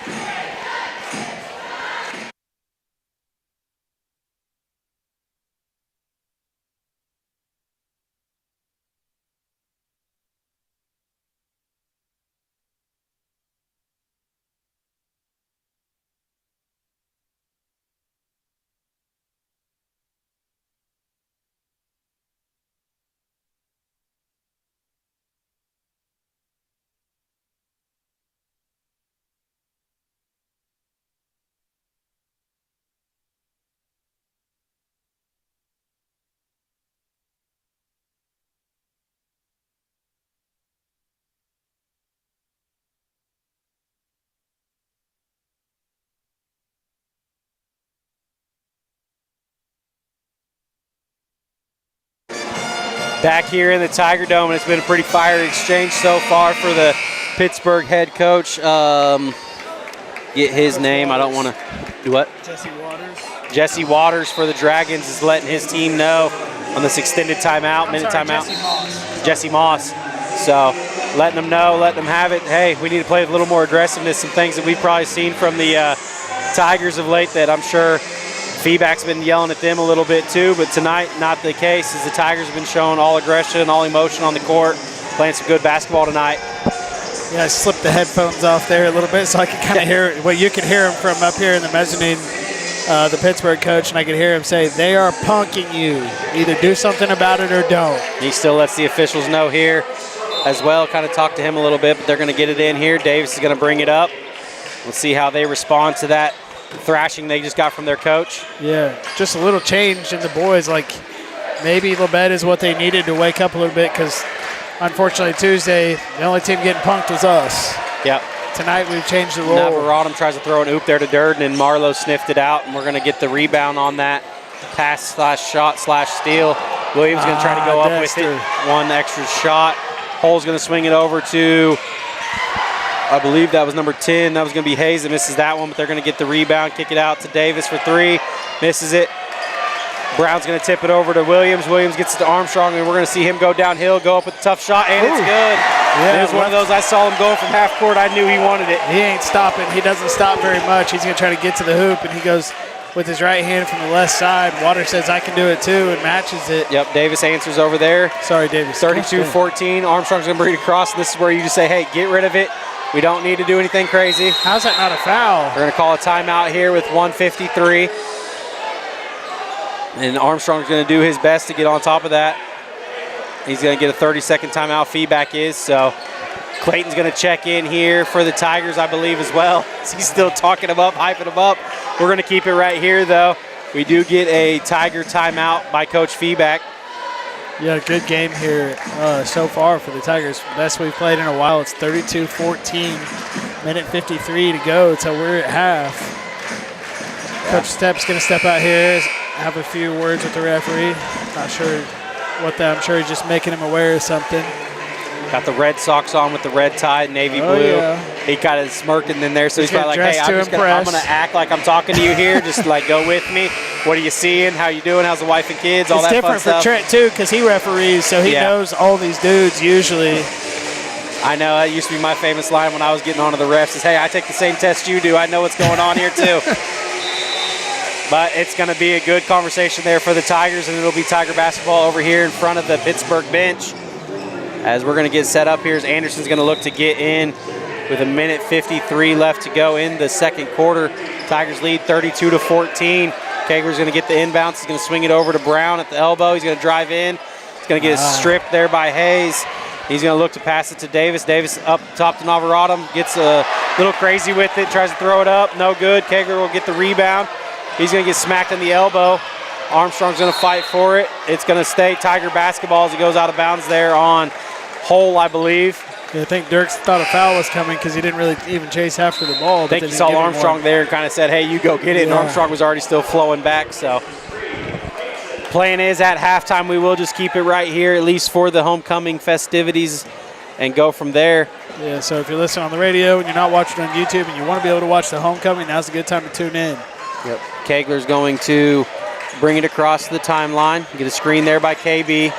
A: Back here in the Tiger Dome, and it's been a pretty fiery exchange so far for the Pittsburg head coach. Get his name. I don't want to do what?
B: Jesse Waters.
A: Jesse Waters for the Dragons is letting his team know on this extended timeout, timeout. Jesse Moss. So letting them know, letting them have it. Hey, we need to play with a little more aggressiveness. Some things that we've probably seen from the Tigers of late that I'm sure feedback's been yelling at them a little bit too, but tonight not the case, as the Tigers have been showing all aggression, all emotion on the court, playing some good basketball tonight.
B: Yeah, I slipped the headphones off there a little bit so I could kind of hear what you could hear him from up here in the mezzanine, the Pittsburgh coach, and I could hear him say, they are punking you. Either do something about it or don't.
A: He still lets the officials know here as well, kind of talk to him a little bit, but they're going to get it in here. Davis is going to bring it up. We'll see how they respond to that thrashing they just got from their coach.
B: Yeah, just a little change in the boys. Like maybe Labette is what they needed to wake up a little bit, because unfortunately Tuesday the only team getting punked was us.
A: Yep.
B: Tonight we've changed the role.
A: Navarado tries to throw an oop there to Durden, and Marlowe sniffed it out, and we're going to get the rebound on that pass slash shot slash steal. Williams going to try to go up with it. One extra shot. Hull's going to swing it over to, I believe that was number 10. That was going to be Hayes that misses that one, but they're going to get the rebound, kick it out to Davis for 3. Misses it. Brown's going to tip it over to Williams. Williams gets it to Armstrong, and we're going to see him go downhill, go up with a tough shot, and it's good. Yeah, it was one of those, I saw him going from half court. I knew he wanted it.
B: He ain't stopping. He doesn't stop very much. He's going to try to get to the hoop, and he goes with his right hand from the left side. Water says, I can do it too, and matches it.
A: Yep, Davis answers over there.
B: Sorry, Davis.
A: 32-14. Armstrong's going to bring it across, and this is where you just say, hey, get rid of it. We don't need to do anything crazy.
B: How's that not a foul?
A: We're going to call a timeout here with 1:53. And Armstrong's going to do his best to get on top of that. He's going to get a 30-second timeout, feedback is. So Clayton's going to check in here for the Tigers, I believe, as well. He's still talking him up, hyping him up. We're going to keep it right here, though. We do get a Tiger timeout by Coach Feedback.
B: Yeah, good game here so far for the Tigers. Best we've played in a while. It's 32-14. Minute 53 to go till we're at half. Coach Stepp's going to step out here, have a few words with the referee. Not sure what that. I'm sure he's just making him aware of something.
A: Got the red socks on with the red tie, navy blue.
B: Yeah.
A: He kind of smirking in there, so he's probably like, hey, I'm going to act like I'm talking to you here. Just like go with me. What are you seeing? How you doing? How's the wife and kids? All that fun stuff.
B: It's different for Trent, too, because he referees, so he knows all these dudes usually.
A: I know. That used to be my famous line when I was getting onto the refs is, hey, I take the same test you do. I know what's going on here, too. But it's going to be a good conversation there for the Tigers, and it'll be Tiger basketball over here in front of the Pittsburgh bench. As we're going to get set up here, as Anderson's going to look to get in with 1:53 left to go in the second quarter. Tigers lead 32-14. Kegler's going to get the inbounds. He's going to swing it over to Brown at the elbow. He's going to drive in. He's going to get stripped there by Hayes. He's going to look to pass it to Davis. Davis up top to Navarado. Gets a little crazy with it. Tries to throw it up. No good. Kegler will get the rebound. He's going to get smacked in the elbow. Armstrong's going to fight for it. It's going to stay Tiger basketball as he goes out of bounds there on Hull, I believe.
B: Yeah, I think Dirks thought a foul was coming because he didn't really even chase after the ball.
A: I think he saw Armstrong there and kind of said, hey, you go get it, and Armstrong was already still flowing back. So plan is at halftime we will just keep it right here, at least for the homecoming festivities, and go from there.
B: Yeah, so if you're listening on the radio and you're not watching on YouTube and you want to be able to watch the homecoming, now's a good time to tune in.
A: Yep. Kegler's going to bring it across the timeline. Get a screen there by KB.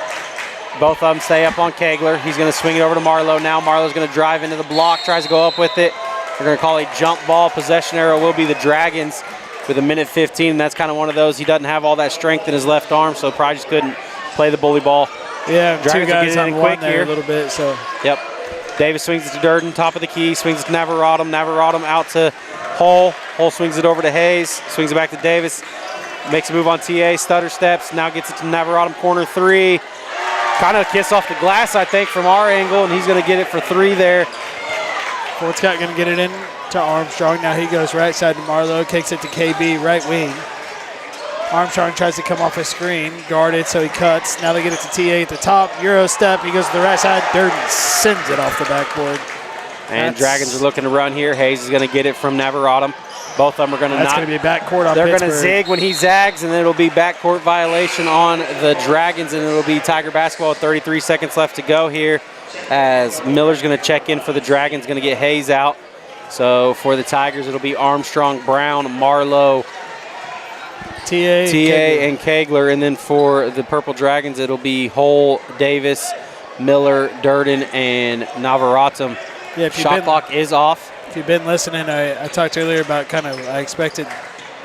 A: Both of them stay up on Kegler. He's going to swing it over to Marlowe now. Marlowe's going to drive into the block, tries to go up with it. We're going to call a jump ball. Possession arrow will be the Dragons with 1:15. And that's kind of one of those. He doesn't have all that strength in his left arm, so probably just couldn't play the bully ball.
B: Yeah,
A: Dragons
B: two guys
A: will get
B: on
A: in
B: one
A: quick
B: there
A: here
B: a little bit. So.
A: Yep. Davis swings it to Durden, top of the key, swings it to Navarado. Navarado out to Hull. Hull swings it over to Hayes, swings it back to Davis. Makes a move on TA, stutter steps, now gets it to Navarado, corner 3. Kind of a kiss off the glass, I think, from our angle, and he's going to get it for 3 there.
B: Fort Scott going to get it in to Armstrong. Now he goes right side to Marlowe, kicks it to KB, right wing. Armstrong tries to come off a screen, guarded, so he cuts. Now they get it to TA at the top. Euro step, he goes to the right side. Durden sends it off the backboard.
A: And Dragons are looking to run here. Hayes is going to get it from Navarrete. Both of them are going to
B: That's going to be a backcourt on
A: They're
B: Pittsburgh.
A: going to zig when he zags, and then it'll be backcourt violation on the Dragons, and it'll be Tiger basketball with 33 seconds left to go here as Miller's going to check in for the Dragons, going to get Hayes out. So for the Tigers, it'll be Armstrong, Brown, Marlowe,
B: TA
A: and Kegler. And then for the Purple Dragons, it'll be Hole, Davis, Miller, Durden, and Navarrete.
B: Yeah,
A: shot clock is off.
B: If you've been listening, I talked earlier about I expected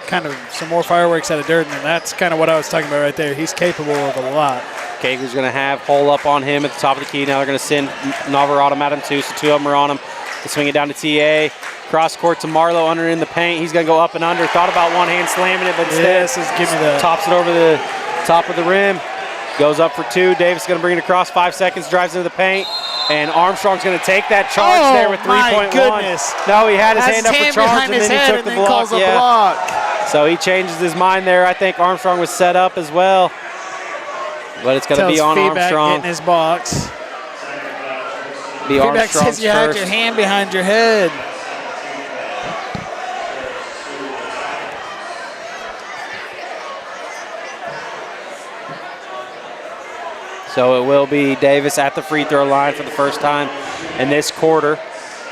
B: kind of some more fireworks out of Durden, and that's kind of what I was talking about right there. He's capable of a lot.
A: Kegler's going to have Hole up on him at the top of the key. Now they're going to send Navarrete at him too, so two of them are on him. They swing it down to TA. Cross court to Marlowe under in the paint. He's going to go up and under. Thought about one hand slamming it, but instead tops it over the top of the rim. Goes up for two. Davis is going to bring it across. 5 seconds, drives into the paint. And Armstrong's going to take that charge there with 3.1. No, he had his hand up for charge, and then he took the block. So he changes his mind there. I think Armstrong was set up as well. But it's going to be on Armstrong.
B: Getting his box.
A: Be
B: Feedback says you had your hand behind your head.
A: So it will be Davis at the free throw line for the first time in this quarter.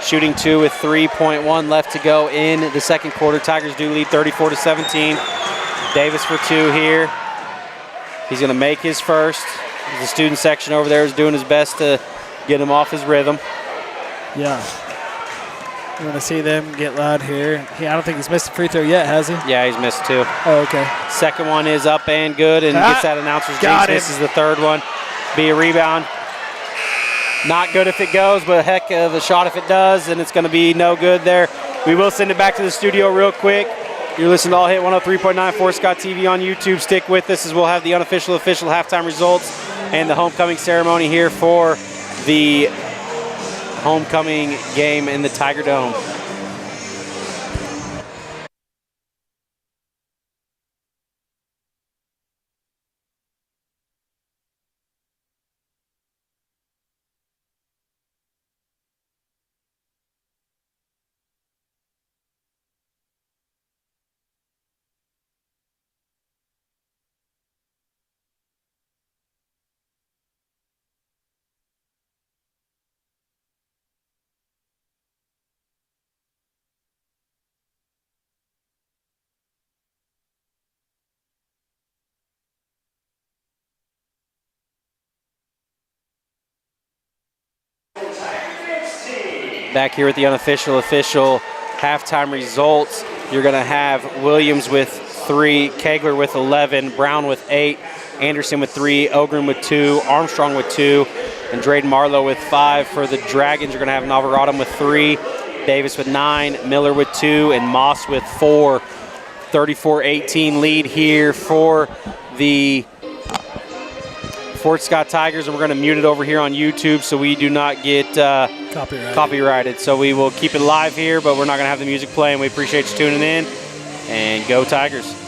A: Shooting two with 3.1 left to go in the second quarter. Tigers do lead 34-17. Davis for two here. He's going to make his first. The student section over there is doing his best to get him off his rhythm.
B: Yeah. You want to see them get loud here. I don't think he's missed a free throw yet, has he?
A: Yeah, he's missed two.
B: Oh, okay.
A: Second one is up and good, and gets that announcer's jinx. Misses the third one. Be a rebound. Not good if it goes, but a heck of a shot if it does, and it's going to be no good there. We will send it back to the studio real quick. You're listening to All Hit 103.9 Fort Scott TV on YouTube. Stick with us as we'll have the unofficial official halftime results and the homecoming ceremony here for the homecoming game in the Tiger Dome. Back here with the unofficial official halftime results, you're going to have Williams with 3, Kegler with 11, Brown with 8, Anderson with 3, Ogren with 2, Armstrong with 2, and Drayden Marlowe with 5. For the Dragons, you're going to have Navarrete with 3, Davis with 9, Miller with 2, and Moss with 4. 34-18 lead here for the Fort Scott Tigers, and we're going to mute it over here on YouTube so we do not get copyrighted. So we will keep it live here, but we're not going to have the music playing. We appreciate you tuning in, and go Tigers.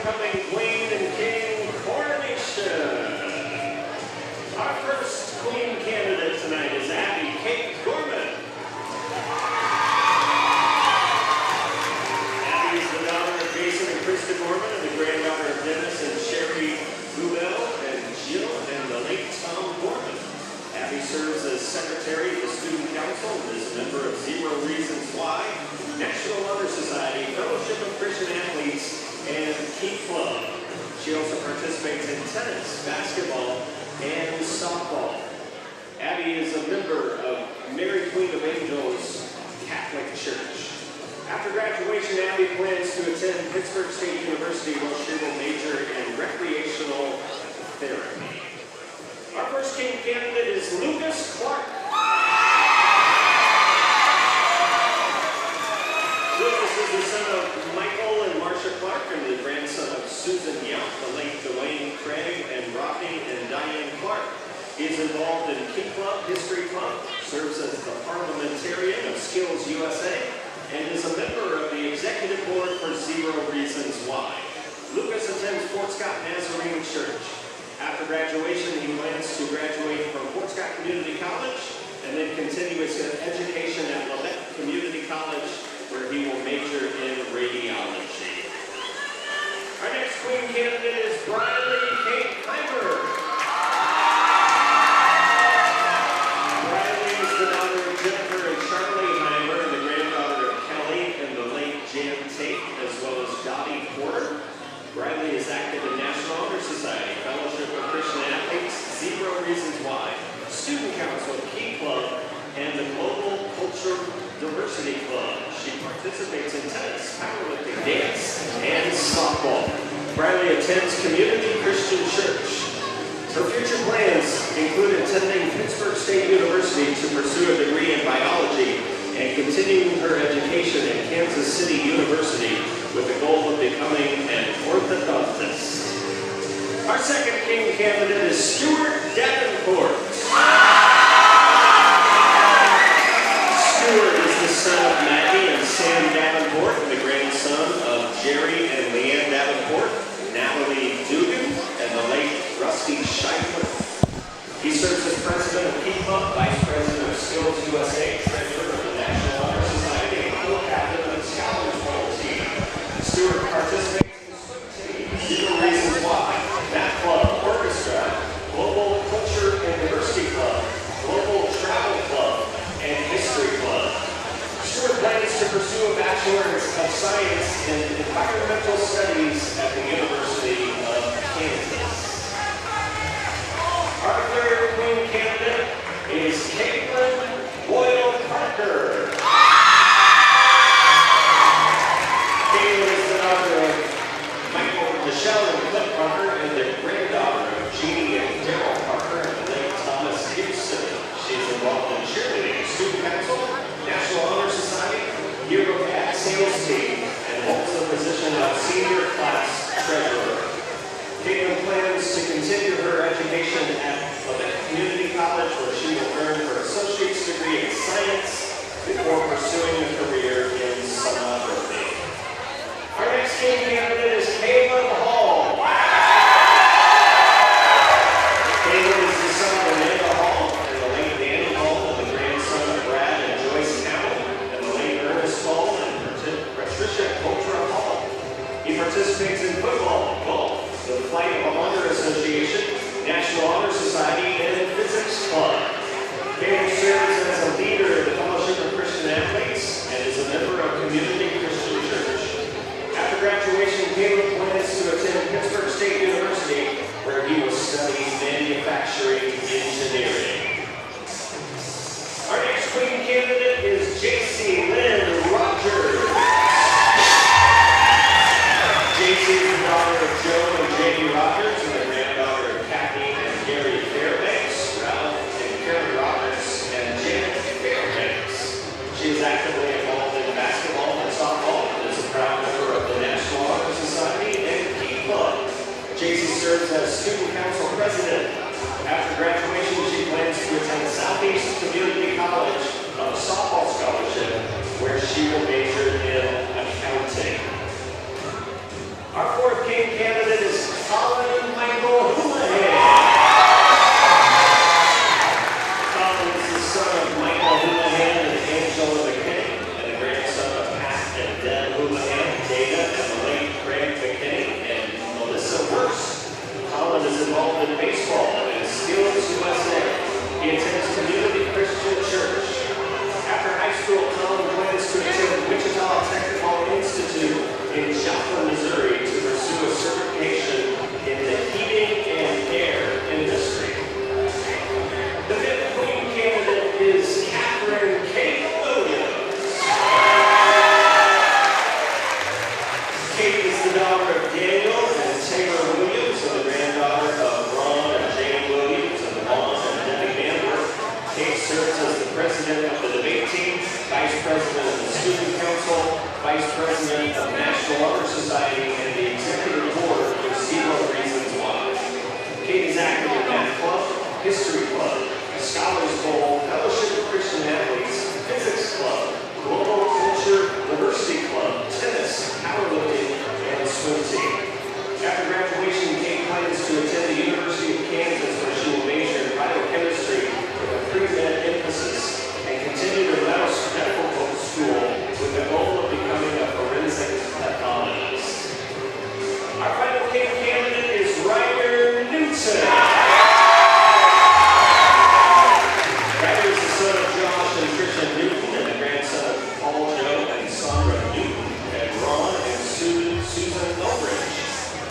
C: homecoming queen and king coronation. Our first queen candidate tonight is Abby Kate Gorman. Abby is the daughter of Jason and Krista Gorman and the granddaughter of Dennis and Sherry Bubel and Jill and the late Tom Gorman. Abby serves as secretary of the student council and is a member of Zero Reasons Why, National Honor Society, Fellowship of Christian Athletes, and Key Club. She also participates in tennis, basketball, and softball. Abby is a member of Mary Queen of Angels Catholic Church. After graduation, Abby plans to attend Pittsburg State University where she will major in recreational therapy. Our first king candidate is Lucas Clark. Lucas is the son of Michael and Marcia Clark and the grandson of Susan Yount, the late Dwayne Craig, and Rodney and Diane Clark. He is involved in Key Club, History Club, serves as the parliamentarian of Skills USA, and is a member of the executive board for Zero Reasons Why. Lucas attends Fort Scott Nazarene Church. After graduation, he plans to graduate from Fort Scott Community College and then continue his education at Lafayette Community College, where he will major in radiology. Our next queen candidate is Briley Kate Heimer. Briley is the daughter of Jennifer and Charlie Heimer and the granddaughter of Kelly and the late Jan Tate, as well as Dottie Porter. Briley is active in National Honor Society, Fellowship of Christian Athletes, Zero Reasons Why, Student Council, Key Club, and the Global Culture Diversity Club. She participates in tennis, powerlifting, dance, and softball. Briley attends Community Christian Church. Her future plans include attending Pittsburg State University to pursue a degree in biology and continuing her education at Kansas City University with the goal of becoming an orthodontist. Our second king candidate is Stuart Davenport. Stuart is the son of Maggie and Sam Davenport and the grandson of Jerry and Leanne Davenport, Natalie Dugan, and the late Rusty Scheifler. He serves as president of Key Club, vice president of Skills USA, treasurer of the National Honor Society, and co-captain of the Scholars Bowl team. Stuart participates in the swim team, Zero Reasons Why, Math Club, Orchestra, Global Culture and Diversity Club, Global Travel Club, and History Club. Stuart plans to pursue a Bachelor of Science in Environmental Studies at the University of Kansas. Our third queen candidate is Caitlin Boyle Parker. Caitlin is the daughter of Michelle and Cliff Parker and their granddaughter of Jeannie and Daryl Parker and the late Thomas Gibson. She's involved in cheerleading, student council, National Honor Society, Hero Cat sales team, and holds the position of senior class treasurer. Caitlin plans to continue her education at Lafayette Community College, where she will earn her associate's degree in science before pursuing a career in sonography. Our next king candidate is Caleb Hall. Caleb is the son of Amanda Hall and the late Danny Hall, and the grandson of Brad and Joyce Howell, and the late Ernest Hall and Patricia Cotra Hall. He participates in football, golf, the Flight of Honor Association, National Honor Society, and Physics Club. Caleb serves as a leader of the Fellowship of Christian Athletes and is a member of Community Christian Church. After graduation, Caleb plans to Club, Scholars Bowl, Fellowship of Christian Athletes, Physics Club, Global Culture Diversity Club, Tennis, Powerlifting, and Swim Team. After graduation, Kate plans to attend the University of Kansas, where she will major in biochemistry with a pre-med emphasis and continue to Mouse Medical School with the goal of becoming a forensic pathologist. Our final Kate candidate is Ryder Newton. Ryder is the son of Josh and Trisha Newton and the grandson of Paul, Joe, and Sandra Newton, and Ron and Susan Elbridge.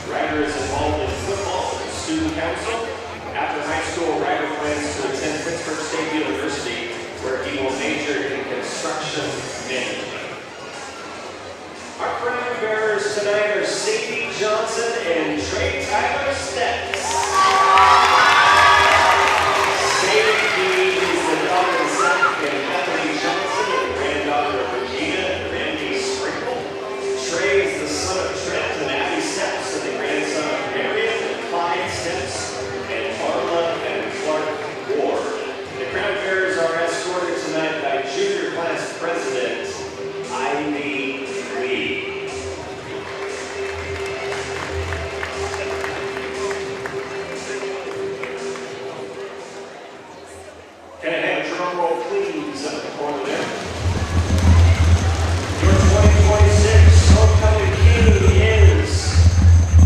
C: Ryder is involved in football and student council. After high school, Ryder plans to attend Pittsburg State University, where he will major in construction management. Our crown bearers tonight are Sadie Johnson and Trey Tyler Stepps. Sadie is the daughter and son of Bethany Johnson and granddaughter of Regina and Randy Sprinkle. Trey is the son of Trent and Abby Stepps and the grandson of Marion and Clyde Stepps and Marla and Clark Ward. The crown bearers are escorted tonight by junior class president Ivy Lee. Can I have a drum roll, please, up the corner there? Your 2026 homecoming king is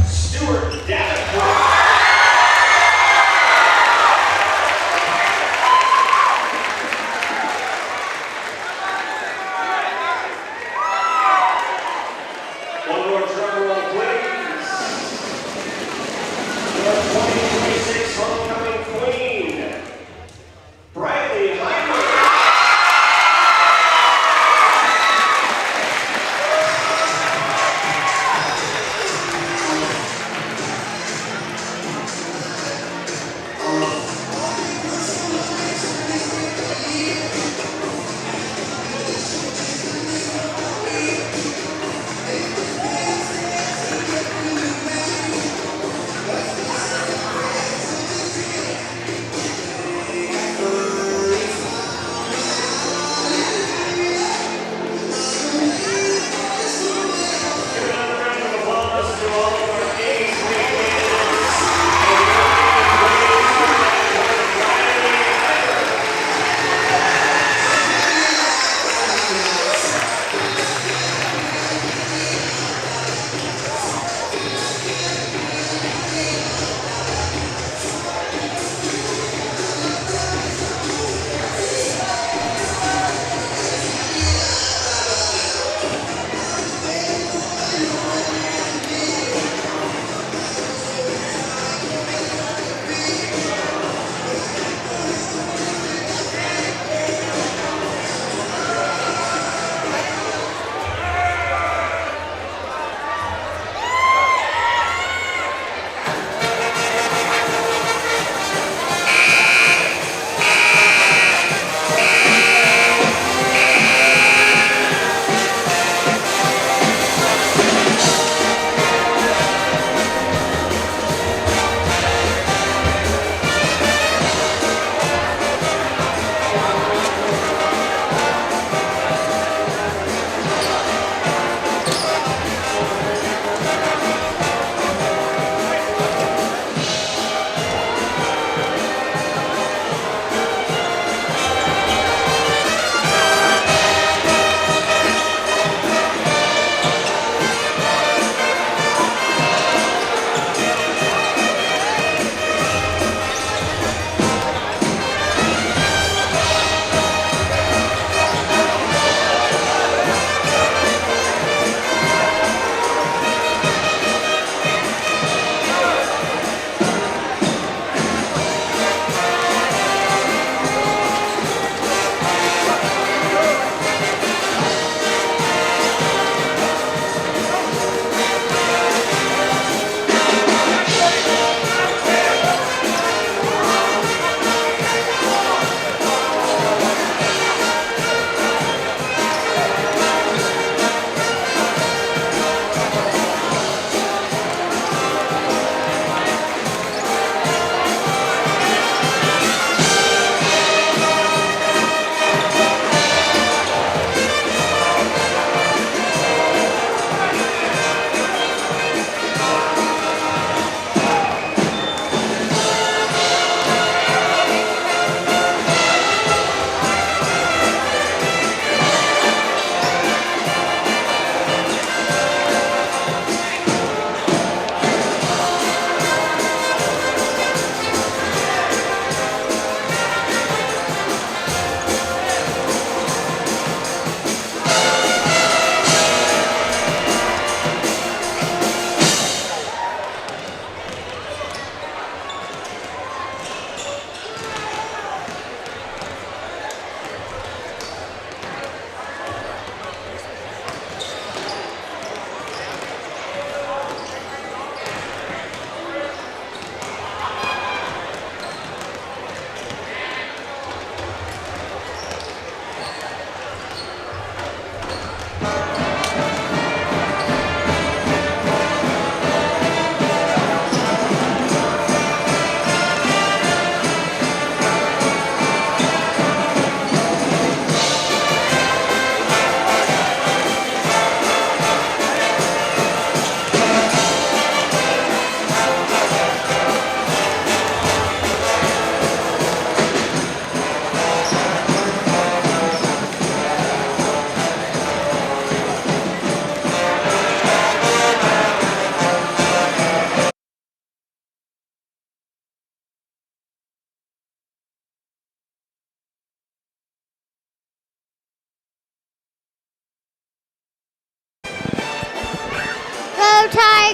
C: Stuart Davenport. One more drum roll, please. Your 2026 homecoming queen, Briley Heimer.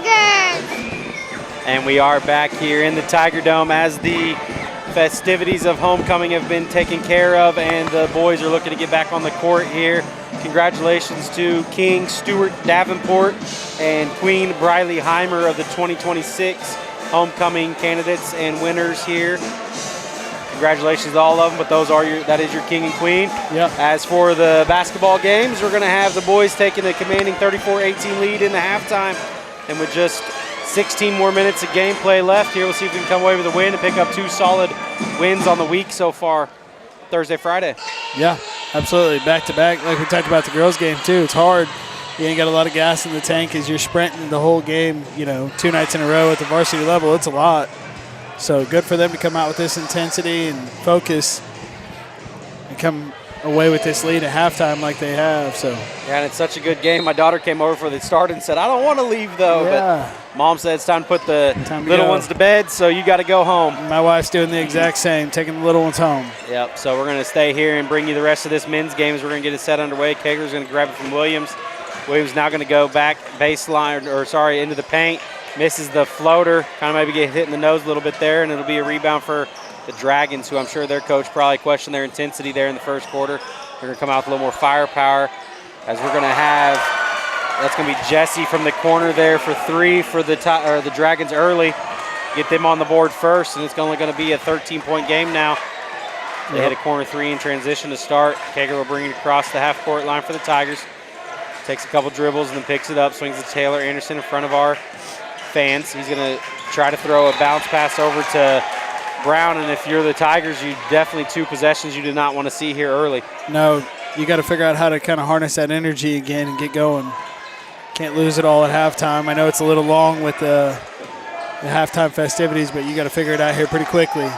D: Tigers!
A: And we are back here in the Tiger Dome as the festivities of homecoming have been taken care of, and the boys are looking to get back on the court here. Congratulations to King Stuart Davenport and Queen Briley Heimer of the 2026 homecoming candidates and winners here. Congratulations to all of them, but that is your king and queen.
B: Yep.
A: As for the basketball games, we're going to have the boys taking a commanding 34-18 lead in the halftime, and with just 16 more minutes of gameplay left here, we'll see if we can come away with a win and pick up 2 solid wins on the week so far, Thursday, Friday.
B: Yeah, absolutely. Back-to-back, like we talked about the girls' game, too. It's hard. You ain't got a lot of gas in the tank as you're sprinting the whole game, 2 nights in a row at the varsity level. It's a lot. So good for them to come out with this intensity and focus and come away with this lead at halftime like they have. So
A: yeah, and it's such a good game. My daughter came over for the start and said, I don't want to leave, though.
B: Yeah.
A: But Mom said it's time to put the little ones to bed, so you got to go home.
B: My wife's doing the exact same, taking the little ones home.
A: Yep, so we're going to stay here and bring you the rest of this men's game as we're going to get it set underway. Kegler's going to grab it from Williams. Williams now going to go back into the paint. Misses the floater, kind of maybe get hit in the nose a little bit there, and it'll be a rebound for the Dragons, who I'm sure their coach probably questioned their intensity there in the first quarter. They're going to come out with a little more firepower, as we're going to have, that's going to be Jesse from the corner there for 3 for the Dragons early. Get them on the board first, and it's only going to be a 13-point game now. They hit a corner 3 in transition to start. Kegler will bring it across the half-court line for the Tigers. Takes a couple dribbles and then picks it up, swings to Taylor Anderson in front of our fans. He's going to try to throw a bounce pass over to Brown, and if you're the Tigers, you definitely 2 possessions you did not want to see here early.
B: No, you got to figure out how to kind of harness that energy again and get going. Can't lose it all at halftime. I know it's a little long with the halftime festivities, but you got to figure it out here pretty quickly.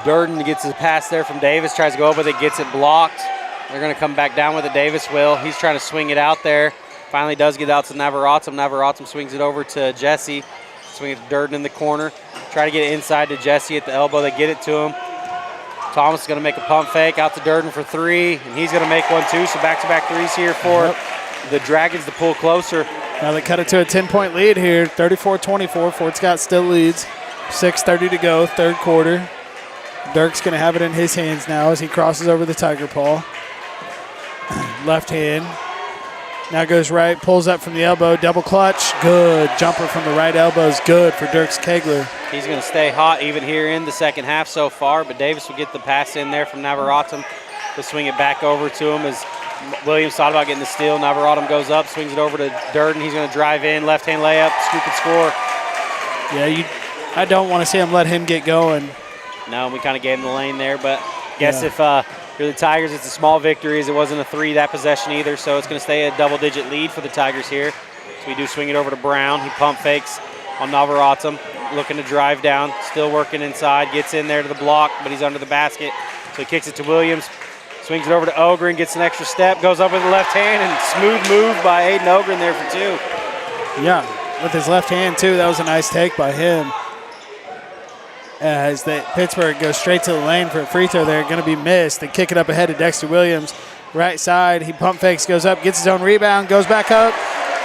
A: Durden gets his pass there from Davis, tries to go up with it, gets it blocked. They're going to come back down with it. Davis will. He's trying to swing it out there. Finally does get out to Navaratum. Navaratum swings it over to Jesse. Swing it to Durden in the corner. Try to get it inside to Jesse at the elbow. They get it to him. Thomas is going to make a pump fake out to Durden for 3, and he's going to make one too. So back-to-back threes here for the Dragons to pull closer.
B: Now they cut it to a 10-point lead here, 34-24. Fort Scott still leads. 6:30 to go, third quarter. Dirk's going to have it in his hands now as he crosses over the Tiger paw. Left hand. Now goes right, pulls up from the elbow, double clutch, good. Jumper from the right elbow is good for Dirks Kegler.
A: He's going to stay hot even here in the second half so far, but Davis will get the pass in there from Navaratum. He'll swing it back over to him as Williams thought about getting the steal. Navaratum goes up, swings it over to Durden. He's going to drive in, left-hand layup, scoop and score.
B: Yeah, I don't want to see him let him get going.
A: No, we kind of gave him the lane there, but guess if you're the Tigers, it's a small victory as it wasn't a 3 that possession either, so it's going to stay a double-digit lead for the Tigers here. So we do swing it over to Brown. He pump fakes on Navaratum, looking to drive down, still working inside, gets in there to the block, but he's under the basket. So he kicks it to Williams, swings it over to Ogren, gets an extra step, goes up with the left hand, and smooth move by Aiden Ogren there for 2.
B: Yeah, with his left hand too, that was a nice take by him. As Pittsburgh goes straight to the lane for a free throw there, going to be missed. They kick it up ahead to Dexter Williams. Right side, he pump fakes, goes up, gets his own rebound, goes back up,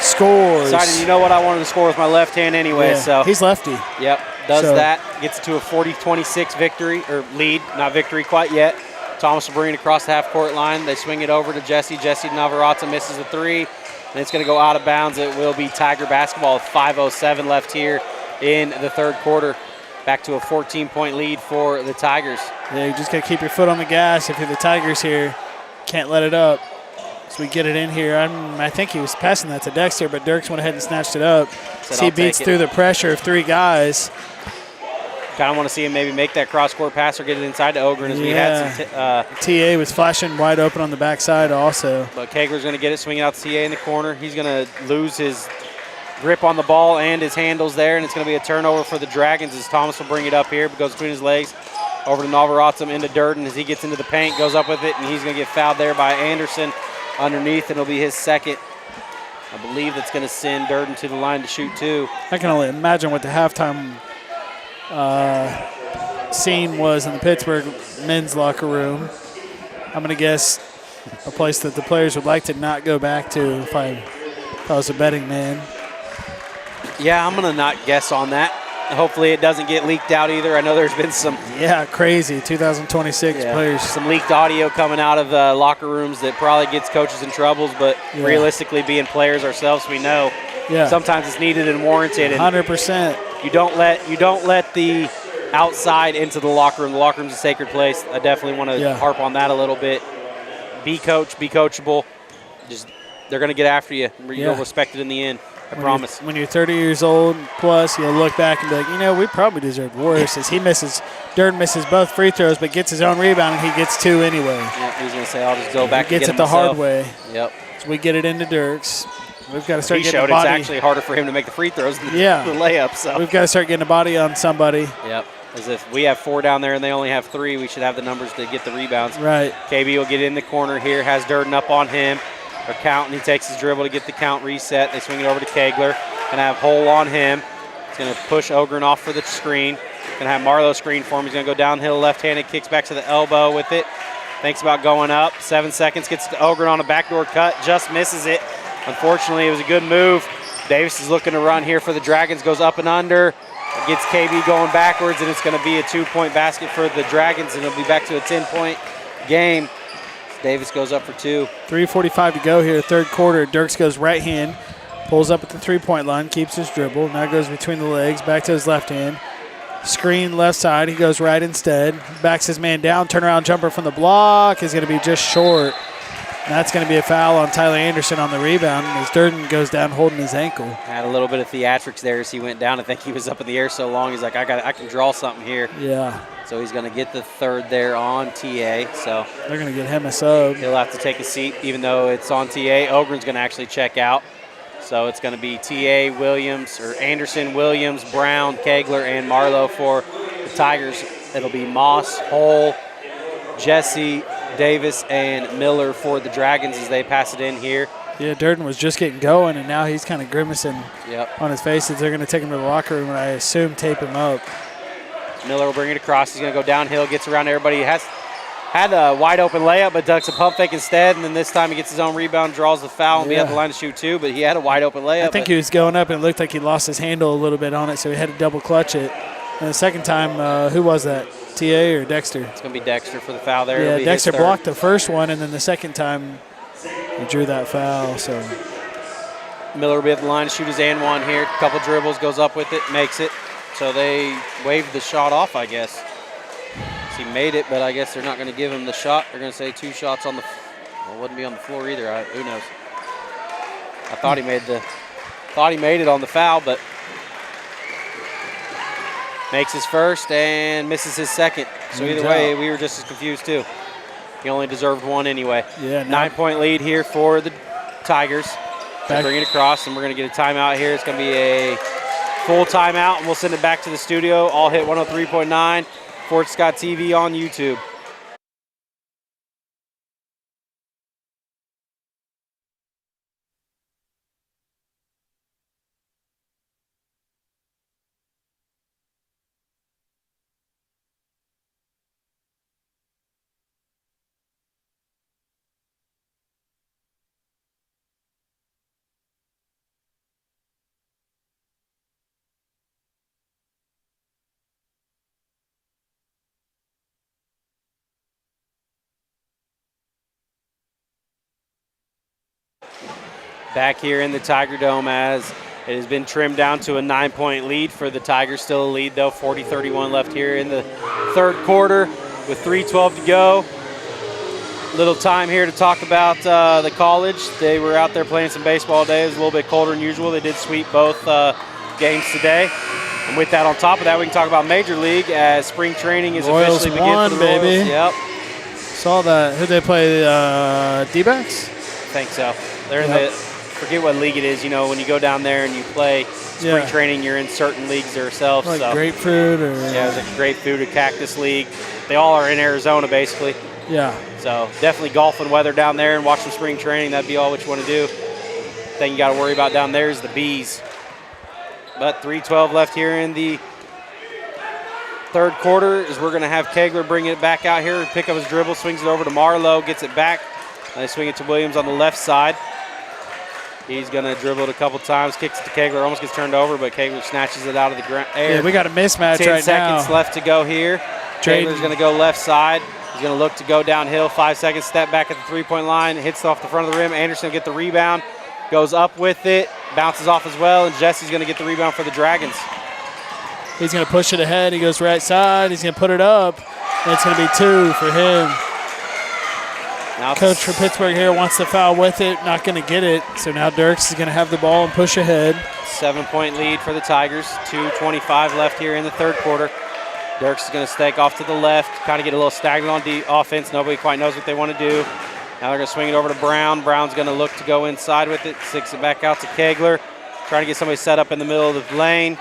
B: scores.
A: Decided, you know what, I wanted to score with my left hand anyway.
B: Yeah,
A: so
B: he's lefty.
A: Yep, does that. Gets it to a 40-26 victory, or lead, not victory quite yet. Thomas will bring it across the half-court line. They swing it over to Jesse. Jesse Navarrete misses the 3, and it's going to go out of bounds. It will be Tiger basketball with 5:07 left here in the third quarter. Back to a 14-point lead for the Tigers.
B: Yeah, you just got to keep your foot on the gas if you're the Tigers here. Can't let it up. So we get it in here. I think he was passing that to Dexter, but Dirks went ahead and snatched it up. He beats through the pressure of 3 guys.
A: Kind of want to see him maybe make that cross-court pass or get it inside to Ogren as we had some.
B: TA was flashing wide open on the backside also.
A: But Kegler's going to get it, swing out to TA in the corner. He's going to lose his grip on the ball and his handles there, and it's going to be a turnover for the Dragons as Thomas will bring it up here, but goes between his legs over to Navaratum into Durden as he gets into the paint, goes up with it, and he's going to get fouled there by Anderson underneath, and it'll be his second. I believe that's going to send Durden to the line to shoot 2.
B: I can only imagine what the halftime scene was in the Pittsburgh men's locker room. I'm going to guess a place that the players would like to not go back to if if I was a betting man.
A: Yeah, I'm going to not guess on that. Hopefully it doesn't get leaked out either. I know there's been some
B: crazy 2026 players.
A: Some leaked audio coming out of locker rooms that probably gets coaches in troubles, but realistically being players ourselves, we know sometimes it's needed and warranted. And
B: 100%.
A: You don't let the outside into the locker room. The locker room's a sacred place. I definitely want to harp on that a little bit. Be coached, be coachable. Just they're going to get after you. You'll respect it in the end. I promise.
B: When you're 30 years old plus, you'll look back and be like, we probably deserved worse. As Durden misses both free throws, but gets his own rebound, and he gets 2 anyway.
A: Yep, he's going to say, I'll just go back and get
B: it. Gets it the hard way.
A: Yep.
B: So we get it into Dirks. We've got to start getting
A: the
B: body.
A: It's actually harder for him to make the free throws than the layup. So
B: we've got to start getting a body on somebody.
A: Yep. As if we have 4 down there and they only have 3, we should have the numbers to get the rebounds.
B: Right.
A: KB will get in the corner here, has Durden up on him. Or count, and he takes his dribble to get the count reset. They swing it over to Kegler. Going to have Hole on him. He's going to push Ogren off for the screen. Going to have Marlowe screen for him. He's going to go downhill left-handed, kicks back to the elbow with it. Thinks about going up. 7 seconds, gets to Ogren on a backdoor cut, just misses it. Unfortunately, it was a good move. Davis is looking to run here for the Dragons, goes up and under. Gets KB going backwards, and it's going to be a 2-point basket for the Dragons, and it'll be back to a 10-point game. Davis goes up for 2.
B: 3:45 to go here, third quarter. Dirks goes right hand, pulls up at the 3-point line, keeps his dribble. Now goes between the legs, back to his left hand. Screen left side, he goes right instead. Backs his man down, turnaround jumper from the block is going to be just short. And that's going to be a foul on Tyler Anderson on the rebound as Durden goes down holding his ankle.
A: Had a little bit of theatrics there as he went down. I think he was up in the air so long, he's like, I can draw something here.
B: Yeah.
A: So he's going to get the third there on TA. So
B: they're going to get him a sub.
A: He'll have to take a seat, even though it's on TA. Ogren's going to actually check out. So it's going to be TA, Williams, or Anderson, Williams, Brown, Kegler, and Marlowe for the Tigers. It'll be Moss, Hole, Jesse, Davis, and Miller for the Dragons as they pass it in here.
B: Yeah, Durden was just getting going, and now he's kind of grimacing on his face as they're going to take him to the locker room and I assume tape him up.
A: Miller will bring it across. He's going to go downhill, gets around everybody. He had a wide open layup, but ducks a pump fake instead, and then this time he gets his own rebound, draws the foul, and be at the line to shoot 2, but he had a wide open layup.
B: I think he was going up, and it looked like he lost his handle a little bit on it, so he had to double clutch it. And the second time, who was that? TA or Dexter?
A: It's going to be Dexter for the foul there.
B: Yeah, Dexter blocked the first one, and then the second time he drew that foul. So
A: Miller will be at the line to shoot his and one here. A couple dribbles, goes up with it, makes it. So they waved the shot off, I guess. He made it, but I guess they're not going to give him the shot. They're going to say 2 shots on the – well, it wouldn't be on the floor either. Who knows? I thought he made it on the foul, but makes his first and misses his second. So either way, we were just as confused too. He only deserved 1 anyway.
B: Yeah.
A: 9-point lead here for the Tigers. They bring it across, and we're going to get a timeout here. It's going to be a full timeout, and we'll send it back to the studio. All hit 103.9, Fort Scott TV on YouTube. Back here in the Tiger Dome as it has been trimmed down to a 9-point lead for the Tigers. Still a lead though, 40-31 left here in the third quarter with 3:12 to go. Little time here to talk about the college. They were out there playing some baseball today. It was a little bit colder than usual. They did sweep both games today. And with that on top of that, we can talk about Major League as spring training is
B: Royals
A: officially beginning
B: won,
A: for the Royals.
B: baby.
A: Yep.
B: Saw that. Who'd they play? D-backs?
A: I think so. They're in the, forget what league it is. You know, when you go down there and you play spring training, you're in certain leagues yourself.
B: Like
A: so.
B: grapefruit or?
A: Yeah, there's a grapefruit, a cactus league. They all are in Arizona, basically.
B: Yeah.
A: So definitely golf and weather down there and watch some spring training. That'd be all what you want to do. Thing you got to worry about down there is the bees. But 3:12 left here in the third quarter as we're going to have Kegler bring it back out here, pick up his dribble, swings it over to Marlowe, gets it back. And they swing it to Williams on the left side. He's going to dribble it a couple times, kicks it to Kegler, almost gets turned over, but Kegler snatches it out of the air.
B: Yeah, we got a mismatch
A: 10
B: right
A: seconds
B: now.
A: left to go here. Kegler's going to go left side. He's going to look to go downhill. 5 seconds, step back at the three-point line, hits off the front of the rim. Anderson will get the rebound, goes up with it, bounces off as well, and Jesse's going to get the rebound for the Dragons.
B: He's going to push it ahead. He goes right side. He's going to put it up. And it's going to be 2 for him.
A: Now
B: Coach for Pittsburgh here wants to foul with it, not going to get it. So now Dirks is going to have the ball and push ahead.
A: 7-point lead for the Tigers. 2:25 left here in the third quarter. Dirks is going to stake off to the left, kind of get a little stagnant on the offense. Nobody quite knows what they want to do. Now they're going to swing it over to Brown. Brown's going to look to go inside with it, sticks it back out to Kegler. Trying to get somebody set up in the middle of the lane.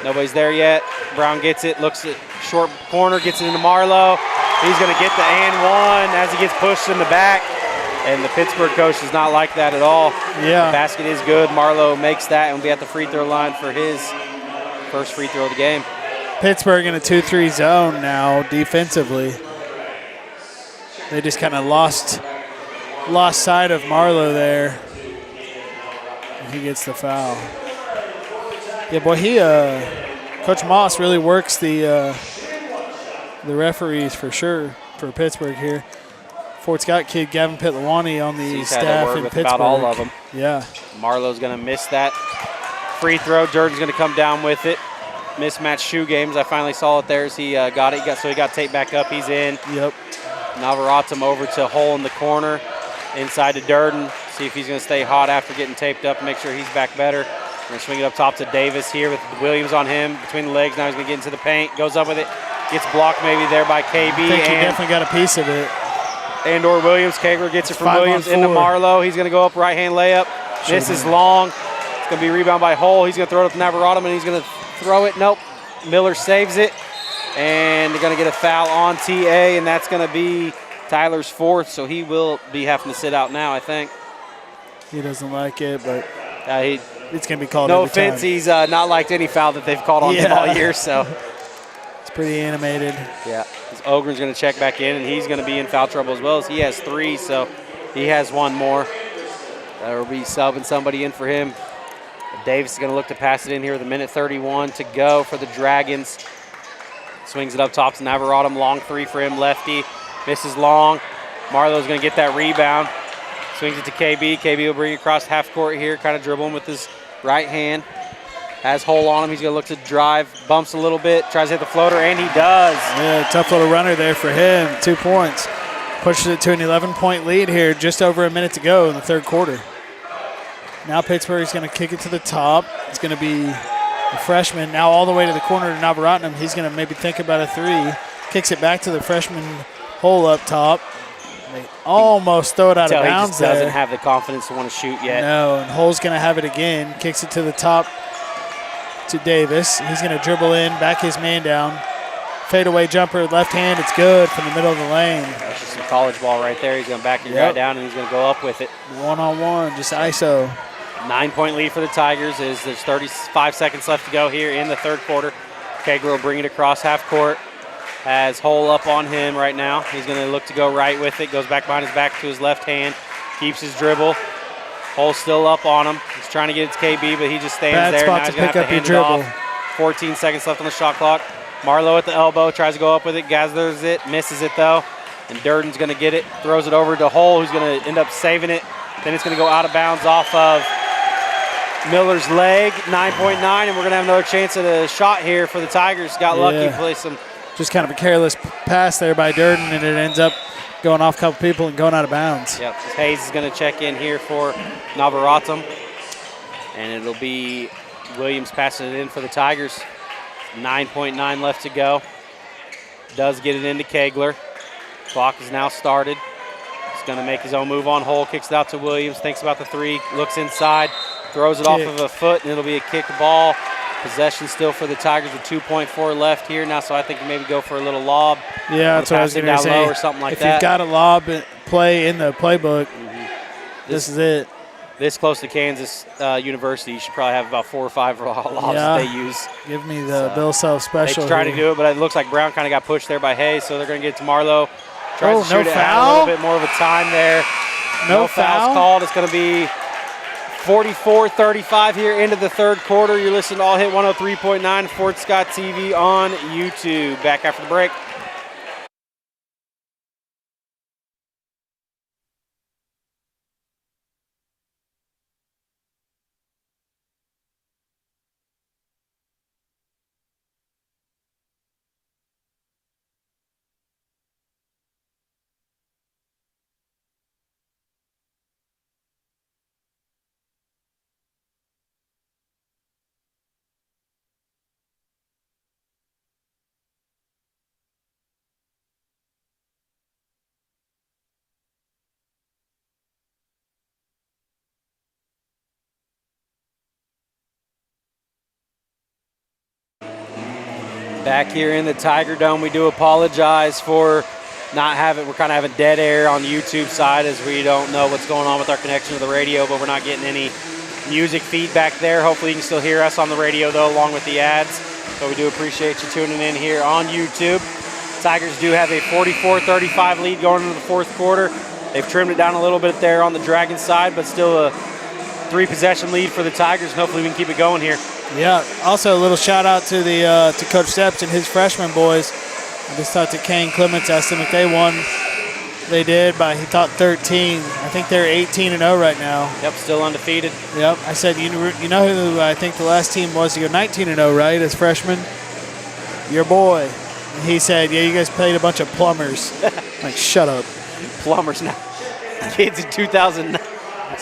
A: Nobody's there yet. Brown gets it, looks at short corner, gets it into Marlowe. He's going to get the and one as he gets pushed in the back. And the Pittsburgh coach does not like that at all.
B: Yeah.
A: The basket is good. Marlowe makes that and will be at the free throw line for his first free throw of the game.
B: Pittsburgh in a 2-3 zone now defensively. They just kind of lost sight of Marlowe there. And he gets the foul. Yeah, boy, Coach Moss really works the referees for sure for Pittsburgh here. Fort Scott kid Gavin Pitlawani on the
A: He's had to
B: staff
A: work
B: in
A: with
B: Pittsburgh.
A: about all of them.
B: Yeah.
A: Marlowe's going to miss that free throw. Durden's going to come down with it. Mismatched shoe games. I finally saw it there as he got it. So he got taped back up. He's in.
B: Yep.
A: Navarratum over to Hole in the corner. Inside to Durden. See if he's going to stay hot after getting taped up and make sure he's back better. We're going to swing it up top to Davis here with Williams on him between the legs. Now he's going to get into the paint. Goes up with it. Gets blocked maybe there by KB.
B: I think he definitely got a piece of it.
A: And/or Williams. Kegler gets it from
B: 5 on
A: Williams
B: 4.
A: into Marlowe. He's going to go up right-hand layup. Misses long. It's going to be rebound by Hole. He's going to throw it up to Navarratum, and he's going to throw it. Nope. Miller saves it. And they're going to get a foul on TA, and that's going to be Tyler's fourth, so he will be having to sit out now, I think.
B: He doesn't like it, but it's going to be called
A: no
B: every
A: offense,
B: time.
A: he's not liked any foul that they've called on him all year, so.
B: It's pretty animated.
A: Yeah. Ogren's going to check back in, and he's going to be in foul trouble as well as he has 3, so he has 1 more. That'll be subbing somebody in for him. Davis is going to look to pass it in here with 1:31 to go for the Dragons. Swings it up top to Navarratum. Long 3 for him, lefty. Misses long. Marlowe's going to get that rebound. Swings it to KB. KB will bring it across half court here, kind of dribbling with his right hand. Has Hole on him. He's going to look to drive. Bumps a little bit. Tries to hit the floater, and he does.
B: Yeah, tough little runner there for him. 2 points. Pushes it to an 11-point lead here, just over a minute to go in the third quarter. Now Pittsburgh's going to kick it to the top. It's going to be the freshman. Now all the way to the corner to Navarratum. He's going to maybe think about a 3. Kicks it back to the freshman Hole up top. They almost throw it out of bounds
A: He just doesn't
B: there.
A: have the confidence to want to shoot yet.
B: No, and Hole's going to have it again. Kicks it to the top to Davis. He's going to dribble in, back his man down. Fadeaway jumper, left hand. It's good from the middle of the lane.
A: That's just some college ball right there. He's going to back his guy down, and he's going to go up with it.
B: 1-on-1, just ISO.
A: 9-point lead for the Tigers as there's 35 seconds left to go here in the third quarter. Kegler will bring it across half court. Has Hole up on him right now. He's going to look to go right with it. Goes back behind his back to his left hand. Keeps his dribble. Hole's still up on him. He's trying to get it to KB, but he just stands
B: Bad
A: there.
B: spot
A: Now
B: to
A: he's going
B: pick
A: to
B: up
A: have to
B: your
A: hand it
B: dribble.
A: off. 14 seconds left on the shot clock. Marlowe at the elbow. Tries to go up with it. Gathers it. Misses it, though. And Durden's going to get it. Throws it over to Hole, who's going to end up saving it. Then it's going to go out of bounds off of Miller's leg. 9.9, and we're going to have another chance at a shot here for the Tigers. Got lucky. Play some.
B: Just kind of a careless pass there by Durden, and it ends up going off a couple people and going out of bounds.
A: Yep. Hayes is going to check in here for Navarratum. And it'll be Williams passing it in for the Tigers. 9.9 left to go. Does get it into Kegler. Clock is now started. He's going to make his own move on Hole. Kicks it out to Williams. Thinks about the 3. Looks inside. Throws it off of a foot, and it'll be a kicked ball. Possession still for the Tigers with 2.4 left here now, so I think maybe go for a little lob.
B: Yeah, that's what I was going to say.
A: Or something like
B: if
A: that.
B: you've got a lob play in the playbook, this is it.
A: This close to Kansas University, you should probably have about 4 or 5 lobs that they use.
B: Give me the Bill Self special.
A: They try to do it, but it looks like Brown kind of got pushed there by Hayes, so they're going to get it to Marlowe. Tries to shoot it, had a little bit more of a time there. No fouls called. It's going to be 44-35 here into the third quarter. You're listening to All Hit 103.9 Fort Scott TV on YouTube. Back after the break. Back here in the Tiger Dome, we do apologize for not having, we're kind of having dead air on the YouTube side as we don't know what's going on with our connection to the radio, but we're not getting any music feedback there. Hopefully you can still hear us on the radio though, along with the ads. So we do appreciate you tuning in here on YouTube. Tigers do have a 44-35 lead going into the fourth quarter. They've trimmed it down a little bit there on the Dragons side, but still a 3-possession lead for the Tigers, and hopefully we can keep it going here.
B: Yeah, also a little shout out to the to Coach Steps and his freshman boys. I just talked to Kane Clements, asked them if they won. They did, but he thought 13. I think they're 18-0 right now.
A: Yep, still undefeated.
B: Yep, I said, you know who I think the last team was to go 19-0, right, as freshmen? Your boy. And he said, yeah, you guys played a bunch of plumbers. Like, shut up.
A: Plumbers now. Kids in 2009.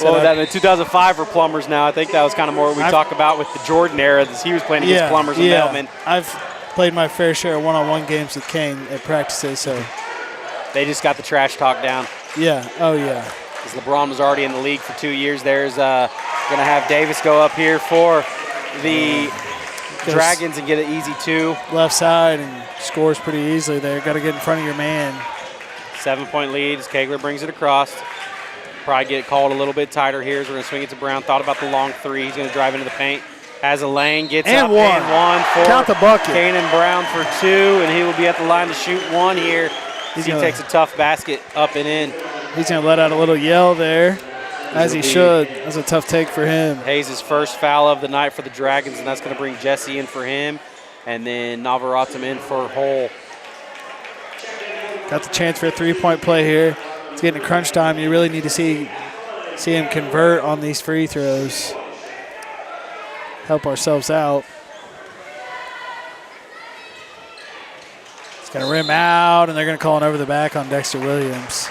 A: Well, that in 2005 were plumbers now. I think that was kind of more what we talk about with the Jordan era. He was playing against plumbers and mailmen.
B: I've played my fair share of one-on-one games with Kane at practices, so.
A: They just got the trash talk down.
B: Yeah, oh yeah.
A: Because LeBron was already in the league for 2 years. There's going to have Davis go up here for the Dragons and get an easy 2.
B: Left side and scores pretty easily there. Got to get in front of your man.
A: 7-point lead as Kegler brings it across. Probably get called a little bit tighter here as we're going to swing it to Brown. Thought about the long 3. He's going to drive into the paint. Has a lane, gets
B: and
A: up
B: one.
A: And 1 for
B: Count the bucket.
A: Kanan Brown for 2, and he will be at the line to shoot 1 here. He takes a tough basket up and in.
B: He's going to let out a little yell there, as he should. That's a tough take for him.
A: Hayes' first foul of the night for the Dragons, and that's going to bring Jesse in for him, and then Navarratum in for Hole.
B: Got the chance for a 3-point play here. It's getting to crunch time. You really need to see him convert on these free throws. Help ourselves out. It's going to rim out, and they're going to call it over the back on Dexter Williams.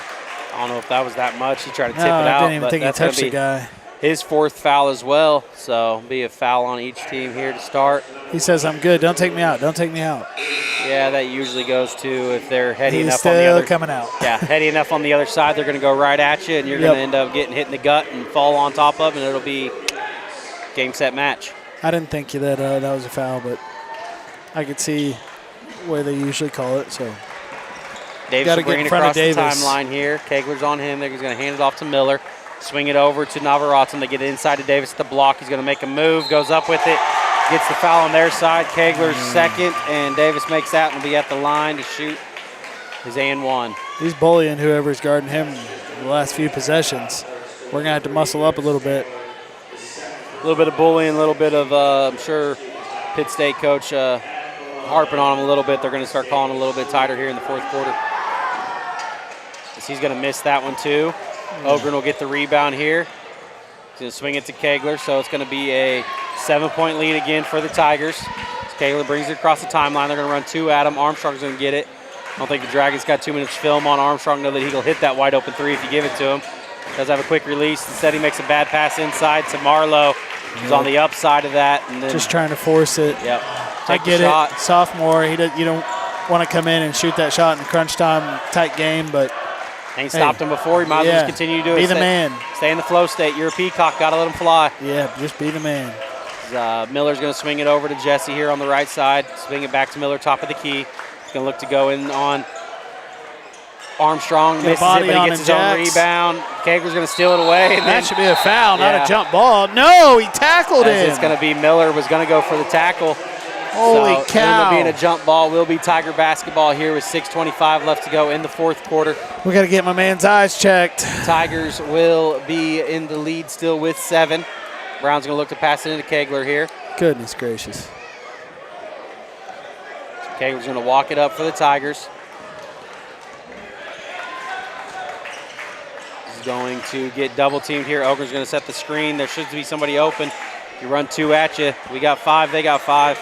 A: I don't know if that was that much. He tried to tip it
B: I
A: out.
B: didn't even think he touched the guy.
A: His 4th foul as well, so be a foul on each team here to start.
B: He says, I'm good. Don't take me out. Don't take me out.
A: Yeah, that usually goes to if they're heady
B: He's
A: enough on the other.
B: still coming out.
A: Yeah, heady enough on the other side, they're going to go right at you, and you're going to end up getting hit in the gut and fall on top of, and it'll be game, set, match.
B: I didn't think that that was a foul, but I could see where they usually call it. So
A: Davis will bring it across the timeline here. Kegler's on him. He's going to hand it off to Miller. Swing it over to Navarratum. They get it inside to Davis at the block. He's going to make a move, goes up with it, gets the foul on their side. Kegler's second, and Davis makes that and will be at the line to shoot his and 1.
B: He's bullying whoever's guarding him the last few possessions. We're going to have to muscle up a little bit.
A: A little bit of bullying, a little bit of, I'm sure, Pitt State coach harping on him a little bit. They're going to start calling a little bit tighter here in the fourth quarter. He's going to miss that one too. Ogren will get the rebound here. He's going to swing it to Kegler, so it's going to be a 7-point lead again for the Tigers. As Kegler brings it across the timeline. They're going to run 2 at him. Armstrong's going to get it. I don't think the Dragons got 2 minutes film on Armstrong. Know that he'll hit that wide open 3 if you give it to him. Does have a quick release. Instead, he makes a bad pass inside to Marlowe. He's on the upside of that. And then
B: just trying to force it.
A: Yep.
B: I get it. Sophomore, you don't want to come in and shoot that shot in crunch time tight game, but
A: ain't stopped him before. He might as well just continue to do it.
B: Be the man.
A: Stay in the flow state. You're a peacock. Got to let him fly.
B: Yeah, just be the man.
A: Miller's going to swing it over to Jesse here on the right side. Swing it back to Miller, top of the key. He's going to look to go in on Armstrong. Misses it, but he gets his own rebound. Kegler's going to steal it away. And
B: that should be a foul, not a jump ball. No, he tackled him.
A: It's going to be Miller was going to go for the tackle.
B: Holy cow.
A: It'll be in a jump ball. Will be Tiger basketball here with 6:25 left to go in the fourth quarter.
B: We got to get my man's eyes checked.
A: Tigers will be in the lead still with 7. Brown's going to look to pass it into Kegler here.
B: Goodness gracious.
A: Kegler's going to walk it up for the Tigers. He's going to get double teamed here. Ogren's going to set the screen. There should be somebody open. You run 2 at you. We got 5, they got 5.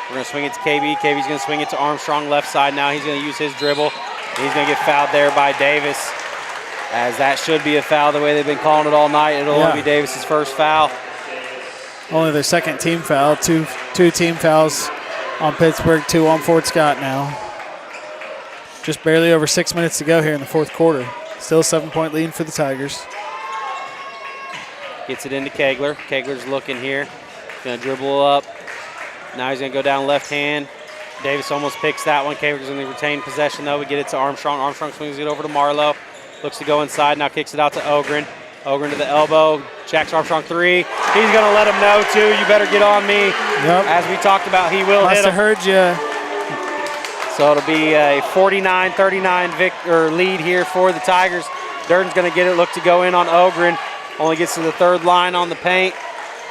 A: We're going to swing it to KB. KB's going to swing it to Armstrong left side now. He's going to use his dribble. He's going to get fouled there by Davis, as that should be a foul the way they've been calling it all night. It'll only be Davis's first foul.
B: Only their second team foul. Two team fouls on Pittsburg, 2 on Fort Scott now. Just barely over 6 minutes to go here in the fourth quarter. Still a 7-point lead for the Tigers.
A: Gets it into Kegler. Kegler's looking here. Going to dribble up. Now he's going to go down left hand. Davis almost picks that one. Kegler's going to retain possession, though. We get it to Armstrong. Armstrong swings it over to Marlowe. Looks to go inside. Now kicks it out to Ogren. Ogren to the elbow. Jacks Armstrong 3. He's going to let him know, too. You better get on me.
B: Yep.
A: As we talked about, he will hit him.
B: Must have heard you.
A: So it'll be a 49-39 lead here for the Tigers. Durden's going to get it. Look to go in on Ogren. Only gets to the third line on the paint.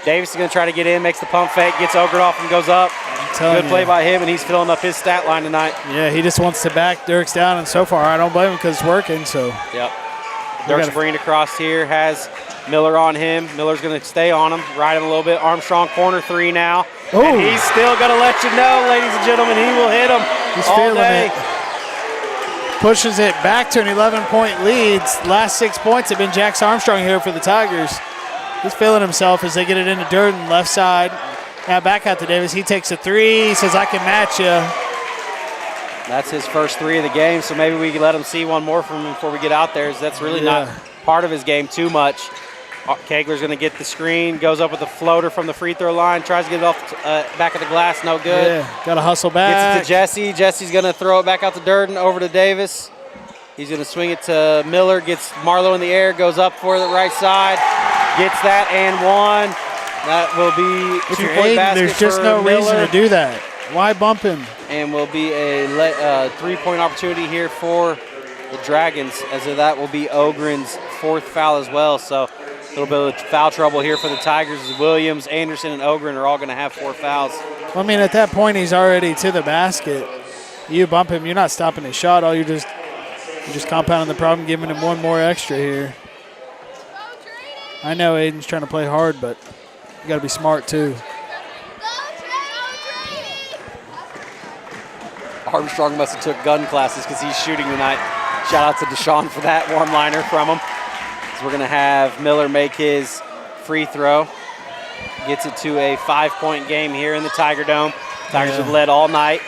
A: Davis is going to try to get in, makes the pump fake, gets Ogren off and goes up. Good play by him, and he's filling up his stat line tonight.
B: Yeah, he just wants to back Dirks down, and so far I don't blame him because it's working. So.
A: Yep. Dirks bringing it across here, has Miller on him. Miller's going to stay on him, ride him a little bit. Armstrong corner 3 now.
B: Ooh.
A: And he's still going to let you know, ladies and gentlemen, he will hit him.
B: He's
A: all
B: feeling
A: day.
B: it. Pushes it back to an 11-point lead. Last 6 points have been Jax Armstrong here for the Tigers. He's feeling himself as they get it into Durden, left side. Now back out to Davis. He takes a 3. He says, I can match you.
A: That's his first 3 of the game, so maybe we can let him see one more from him before we get out there. That's really not part of his game too much. Kegler's going to get the screen, goes up with a floater from the free throw line, tries to get it off back of the glass, no good.
B: Yeah, got to hustle back.
A: Gets it to Jesse. Jesse's going to throw it back out to Durden, over to Davis. He's going to swing it to Miller, gets Marlowe in the air, goes up for the right side, gets that and 1. That will be
B: if
A: 2-point basket.
B: There's just no
A: Miller.
B: reason to do that. Why bump him?
A: And will be a 3-point opportunity here for the Dragons, as that will be Ogren's 4th foul as well. So a little bit of foul trouble here for the Tigers, as Williams, Anderson, and Ogren are all going to have 4 fouls.
B: Well, I mean, at that point, he's already to the basket. You bump him, you're not stopping his shot. You're just compounding the problem, giving him 1 more extra here. I know Aiden's trying to play hard, but you got to be smart too.
A: Armstrong must have took gun classes because he's shooting tonight. Shout out to Deshaun for that one-liner from him. So we're going to have Miller make his free throw. Gets it to a 5-point game here in the Tiger Dome. Tigers have led all night.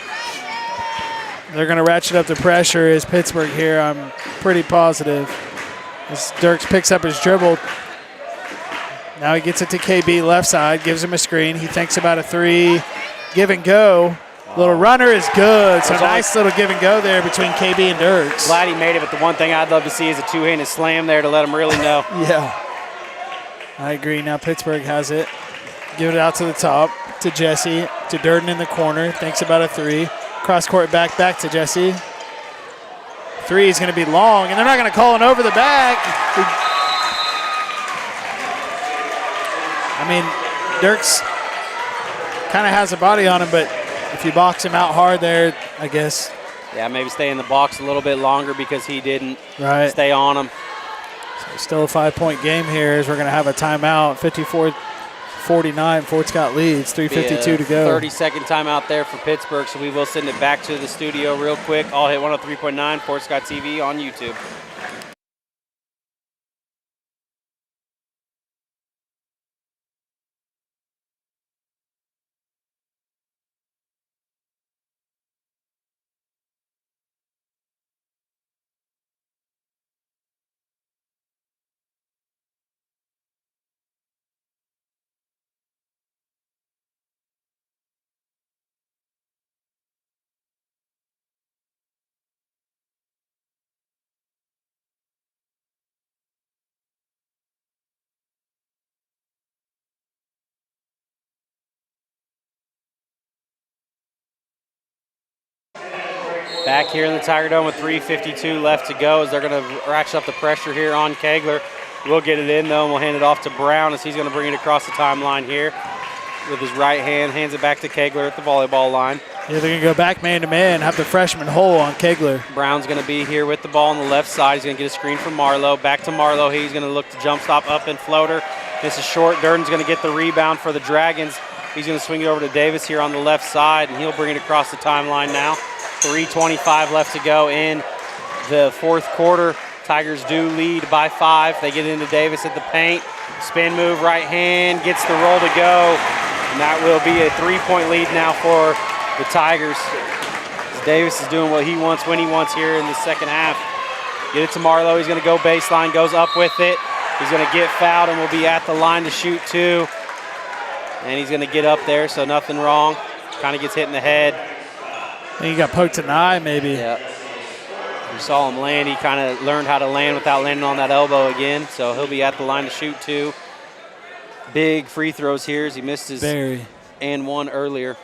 B: They're going to ratchet up the pressure as Pittsburgh here, I'm pretty positive. As Dirks picks up his dribble. Now he gets it to KB left side, gives him a screen. He thinks about a 3, give and go. Little runner is good. So nice little give and go there between KB and Dirks.
A: Glad he made it, but the one thing I'd love to see is a 2-handed slam there to let him really know.
B: Yeah. I agree. Now Pittsburgh has it. Give it out to the top to Jesse, to Durden in the corner. Thinks about a 3. Cross court back to Jesse. 3 is going to be long, and they're not going to call it over the back. I mean, Dirks kind of has a body on him, but if you box him out hard there, I guess.
A: Yeah, maybe stay in the box a little bit longer because he didn't stay on him.
B: So still a 5-point game here as we're going to have a timeout. 54-49, Fort Scott leads, 3:52 to go.
A: 30-second timeout there for Pittsburgh, so we will send it back to the studio real quick. All hit 103.9, Fort Scott TV on YouTube. Back here in the Tiger Dome with 3:52 left to go as they're going to ratchet up the pressure here on Kegler. We'll get it in, though, and we'll hand it off to Brown as he's going to bring it across the timeline here with his right hand. Hands it back to Kegler at the volleyball line.
B: Yeah, they're going to go back man-to-man, have the freshman hole on Kegler.
A: Brown's going to be here with the ball on the left side. He's going to get a screen from Marlowe. Back to Marlowe. He's going to look to jump stop up and floater. This is short. Durden's going to get the rebound for the Dragons. He's going to swing it over to Davis here on the left side, and he'll bring it across the timeline now. 3:25 left to go in the fourth quarter. Tigers do lead by 5. They get into Davis at the paint. Spin move, right hand, gets the roll to go. And that will be a 3-point lead now for the Tigers. Davis is doing what he wants when he wants here in the second half. Get it to Marlowe. He's going to go baseline, goes up with it. He's going to get fouled and will be at the line to shoot 2. And he's going to get up there, so nothing wrong. Kind of gets hit in the head.
B: And he got poked in the eye, maybe.
A: Yeah. You saw him land. He kind of learned how to land without landing on that elbow again, so he'll be at the line to shoot 2. Big free throws here as he missed his and one earlier.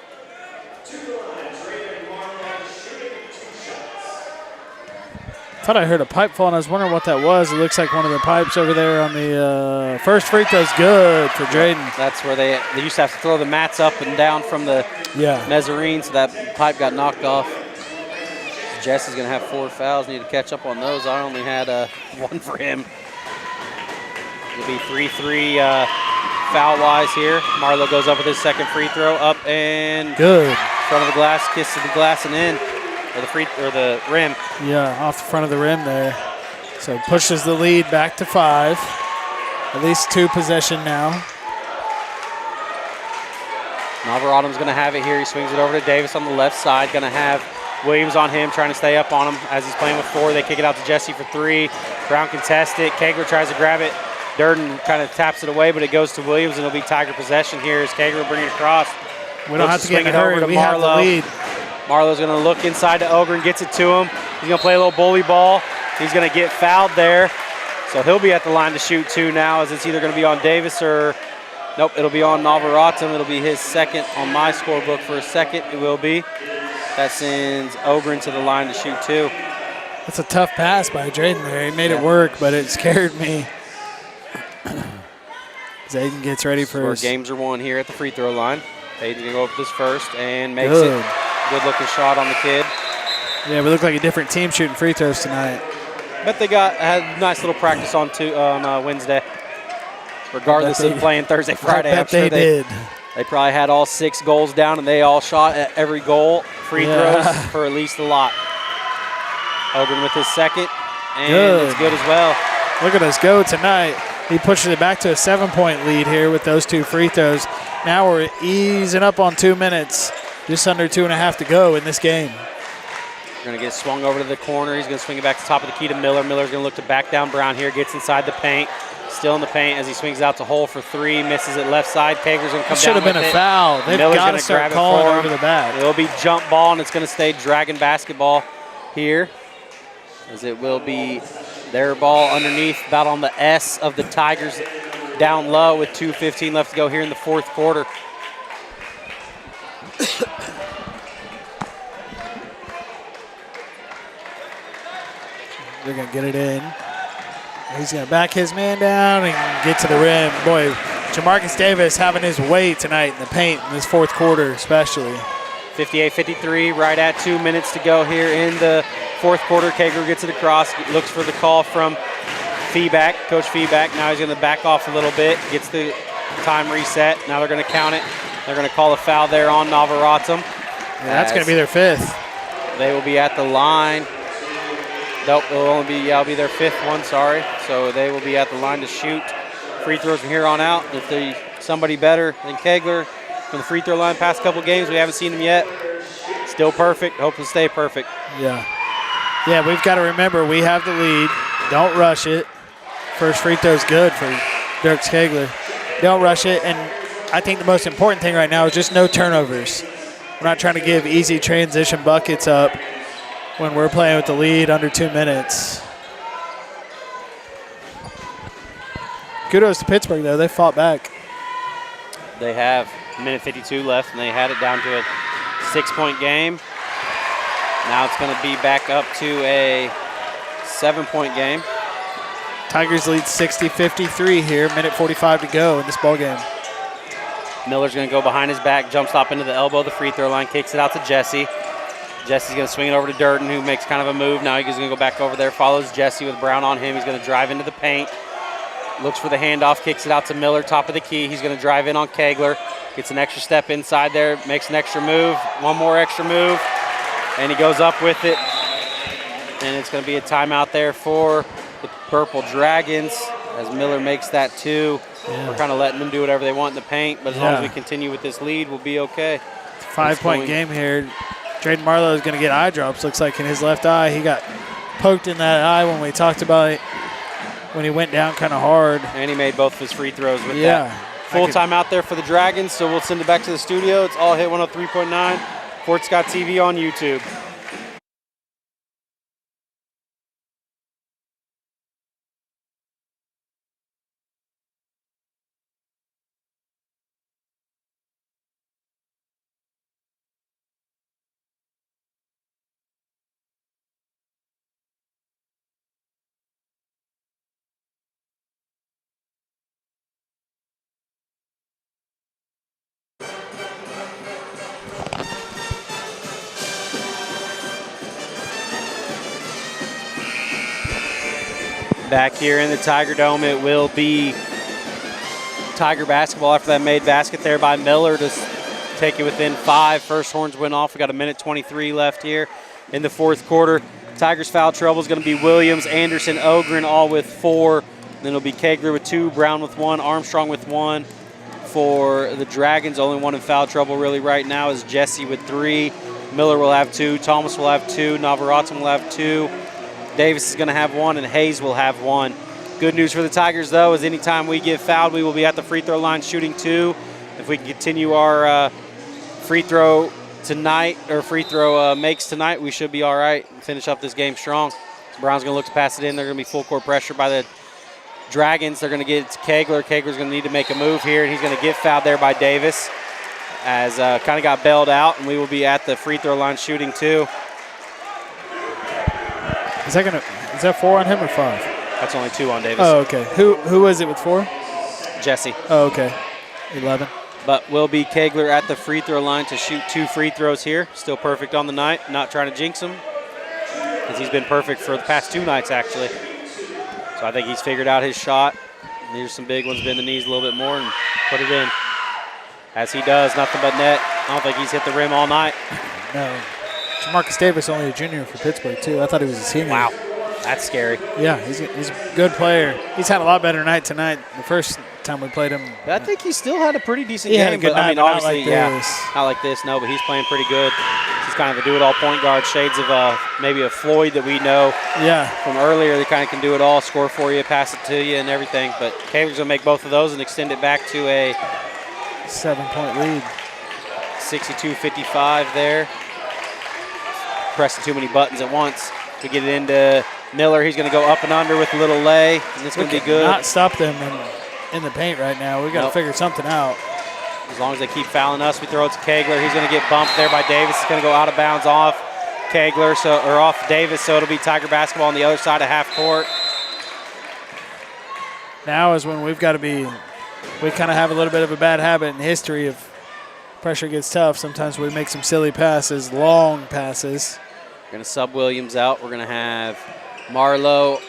B: Thought I heard a pipe fall, and I was wondering what that was. It looks like one of the pipes over there on the first free throw's good for Drayden.
A: That's where they used to have to throw the mats up and down from the mezzanine, so that pipe got knocked off. Jesse's going to have 4 fouls. Need to catch up on those. I only had 1 for him. It'll be 3-3 foul-wise here. Marlowe goes up with his second free throw. Up and
B: good.
A: Front of the glass, kiss to the glass and in. Or the rim.
B: Yeah, off the front of the rim there. So pushes the lead back to 5. At least 2 possession now.
A: Navarato's going to have it here. He swings it over to Davis on the left side. Going to have Williams on him, trying to stay up on him as he's playing with 4. They kick it out to Jesse for 3. Brown contests it. Kegler tries to grab it. Durden kind of taps it away, but it goes to Williams, and it'll be Tiger possession here as Kegler bring it across.
B: We don't have to get in a hurry. We have the lead.
A: Marlowe's going to look inside to Ogren, gets it to him. He's going to play a little bully ball. He's going to get fouled there. So he'll be at the line to shoot 2 now, as it's either going to be on Davis or, nope, it'll be on Navarrete. It'll be his second on my scorebook for a second. It will be. That sends Ogren to the line to shoot 2.
B: That's a tough pass by Drayden there. He made it work, but it scared me. Zayden gets ready for his
A: games are won here at the free throw line. Zayden's going to go up this first and makes it. Good looking shot on the kid.
B: Yeah, we look like a different team shooting free throws tonight.
A: Bet they had a nice little practice on Wednesday. Regardless of playing Thursday, Friday.
B: I'm sure they did.
A: They probably had all 6 goals down, and they all shot at every goal. Free throws for at least a lot. Ogren with his second, and it's good as well.
B: Look at us go tonight. He pushes it back to a 7-point lead here with those 2 free throws. Now we're easing up on 2 minutes. Just under 2.5 to go in this game.
A: Going to get swung over to the corner. He's going to swing it back to the top of the key to Miller. Miller's going to look to back down Brown here. Gets inside the paint. Still in the paint as he swings out to hole for 3. Misses it left side. Kegler's going to come down with it.
B: Should have been a foul. They've got to start calling over the back.
A: It'll be jump ball, and it's going to stay Dragon basketball here, as it will be their ball underneath, about on the S of the Tigers down low with 2:15 left to go here in the fourth quarter.
B: They're going to get it in. He's going to back his man down and get to the rim. Boy, Jamarcus Davis having his way tonight in the paint in this fourth quarter especially.
A: 58-53, right at 2 minutes to go here in the fourth quarter. Kegler gets it across, looks for the call from Feeback, Coach Feeback. Now he's going to back off a little bit, gets the time reset. Now they're going to count it. They're going to call a foul there on Navarrete.
B: Yeah, that's going to be their 5th.
A: They will be at the line. Nope, it'll be their 5th one, sorry. So they will be at the line to shoot free throws from here on out. If they somebody better than Kegler from the free throw line past couple games, we haven't seen them yet. Still perfect, hope to stay perfect.
B: Yeah. Yeah, we've got to remember we have the lead. Don't rush it. First free throw's good for Dirks Kegler. Don't rush it, and I think the most important thing right now is just no turnovers. We're not trying to give easy transition buckets up when we're playing with the lead under 2 minutes. Kudos to Pittsburgh, though. They fought back.
A: They have a minute 52 left, and they had it down to a 6-point game. Now it's going to be back up to a 7-point game.
B: Tigers lead 60-53 here. Minute 45 to go in this ball game.
A: Miller's going to go behind his back, jump stop into the elbow of the free throw line, kicks it out to Jesse. Jesse's going to swing it over to Durden, who makes kind of a move. Now he's going to go back over there, follows Jesse with Brown on him. He's going to drive into the paint, looks for the handoff, kicks it out to Miller, top of the key. He's going to drive in on Kegler, gets an extra step inside there, makes an extra move, one more extra move, and he goes up with it. And it's going to be a timeout there for the Purple Dragons as Miller makes that two. Yeah. We're kind of letting them do whatever they want in the paint, but as long as we continue with this lead, we'll be okay.
B: It's a 5-point game here. Drayden Marlowe is going to get eye drops, looks like, in his left eye. He got poked in that eye when we talked about it, when he went down kind of hard.
A: And he made both of his free throws with that. Full timeout there for the Dragons, so we'll send it back to the studio. It's All Hit 103.9, Fort Scott TV on YouTube. Back here in the Tiger Dome, it will be Tiger basketball after that made basket there by Miller to take it within 5. First horns went off. We got a minute 23 left here in the fourth quarter. Tigers foul trouble is going to be Williams, Anderson, Ogren all with 4. Then it'll be Kegler with 2, Brown with 1, Armstrong with 1. For the Dragons, only one in foul trouble really right now is Jesse with 3. Miller will have 2, Thomas will have 2, Navarrete will have 2. Davis is going to have 1, and Hayes will have 1. Good news for the Tigers, though, is anytime we get fouled, we will be at the free throw line shooting 2. If we can continue our free throw tonight, or free throw makes tonight, we should be all right and finish up this game strong. So Brown's going to look to pass it in. They're going to be full court pressure by the Dragons. They're going to get it to Kegler. Kegler's going to need to make a move here, and he's going to get fouled there by Davis as kind of got bailed out, and we will be at the free throw line shooting 2.
B: Is that 4 on him or 5?
A: That's only 2 on Davis.
B: Oh, okay. Who was it with 4?
A: Jesse.
B: Oh, okay. 11.
A: But will be Kegler at the free throw line to shoot 2 free throws here. Still perfect on the night. Not trying to jinx him because he's been perfect for the past 2 nights, actually. So I think he's figured out his shot. There's some big ones, bend the knees a little bit more and put it in. As he does, nothing but net. I don't think he's hit the rim all night.
B: No. Marcus Davis only a junior for Pittsburgh, too. I thought he was a senior.
A: Wow, that's scary.
B: Yeah, he's a good player. He's had a lot better night tonight. The first time we played him.
A: I think he still had a pretty decent
B: game.
A: Had a good night,
B: I mean,
A: obviously,
B: not like this,
A: no, but he's playing pretty good. He's kind of a do-it-all point guard, shades of maybe a Floyd that we know from earlier. They kind of can do it all, score for you, pass it to you, and everything. But Kegler's going to make both of those and extend it back to a
B: 7-point lead.
A: 62-55 there. Pressing too many buttons at once. We get it into Miller. He's going to go up and under with a little lay, and it's going to be good.
B: Not stop them in the paint right now. We've got to figure something out.
A: As long as they keep fouling us, we throw it to Kegler. He's going to get bumped there by Davis. He's going to go out of bounds off Kegler, or off Davis, so it'll be Tiger basketball on the other side of half court.
B: Now is when we've got to be – we kind of have a little bit of a bad habit in history of pressure gets tough. Sometimes we make some silly passes, long passes.
A: We're going to sub Williams out. We're going to have Marlowe,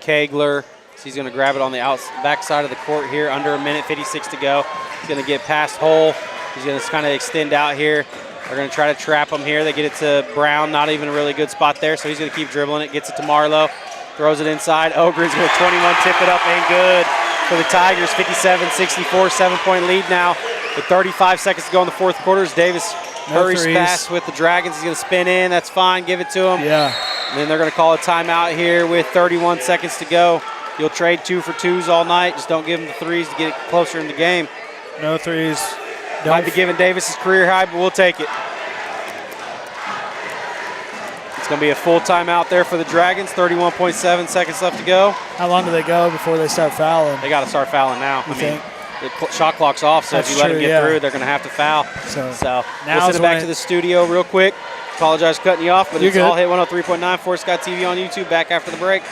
A: Kegler. So he's going to grab it on the back side of the court here. Under a minute, 56 to go. He's going to get past Hole. He's going to kind of extend out here. They're going to try to trap him here. They get it to Brown. Not even a really good spot there, so he's going to keep dribbling it. Gets it to Marlowe. Throws it inside. Ogren's going to 21, tip it up, ain't good for the Tigers. 57-64, 7-point lead now with 35 seconds to go in the fourth quarter. As Davis hurries past with the Dragons. He's going to spin in. That's fine. Give it to him.
B: Yeah.
A: And then they're going to call a timeout here with 31 seconds to go. You'll trade 2 for 2s all night. Just don't give him the threes to get it closer in the game.
B: No threes.
A: Might be giving Davis his career high, but we'll take it. It's going to be a full timeout there for the Dragons. 31.7 seconds left to go.
B: How long do they go before they start fouling?
A: They got to start fouling now.
B: You think?
A: The shot clock's off, so if you let them get through, they're going to have to foul. So we'll send it back to the studio real quick. Apologize for cutting you off, but it's All Hit 103.9, Fort Scott TV on YouTube. Back after the break.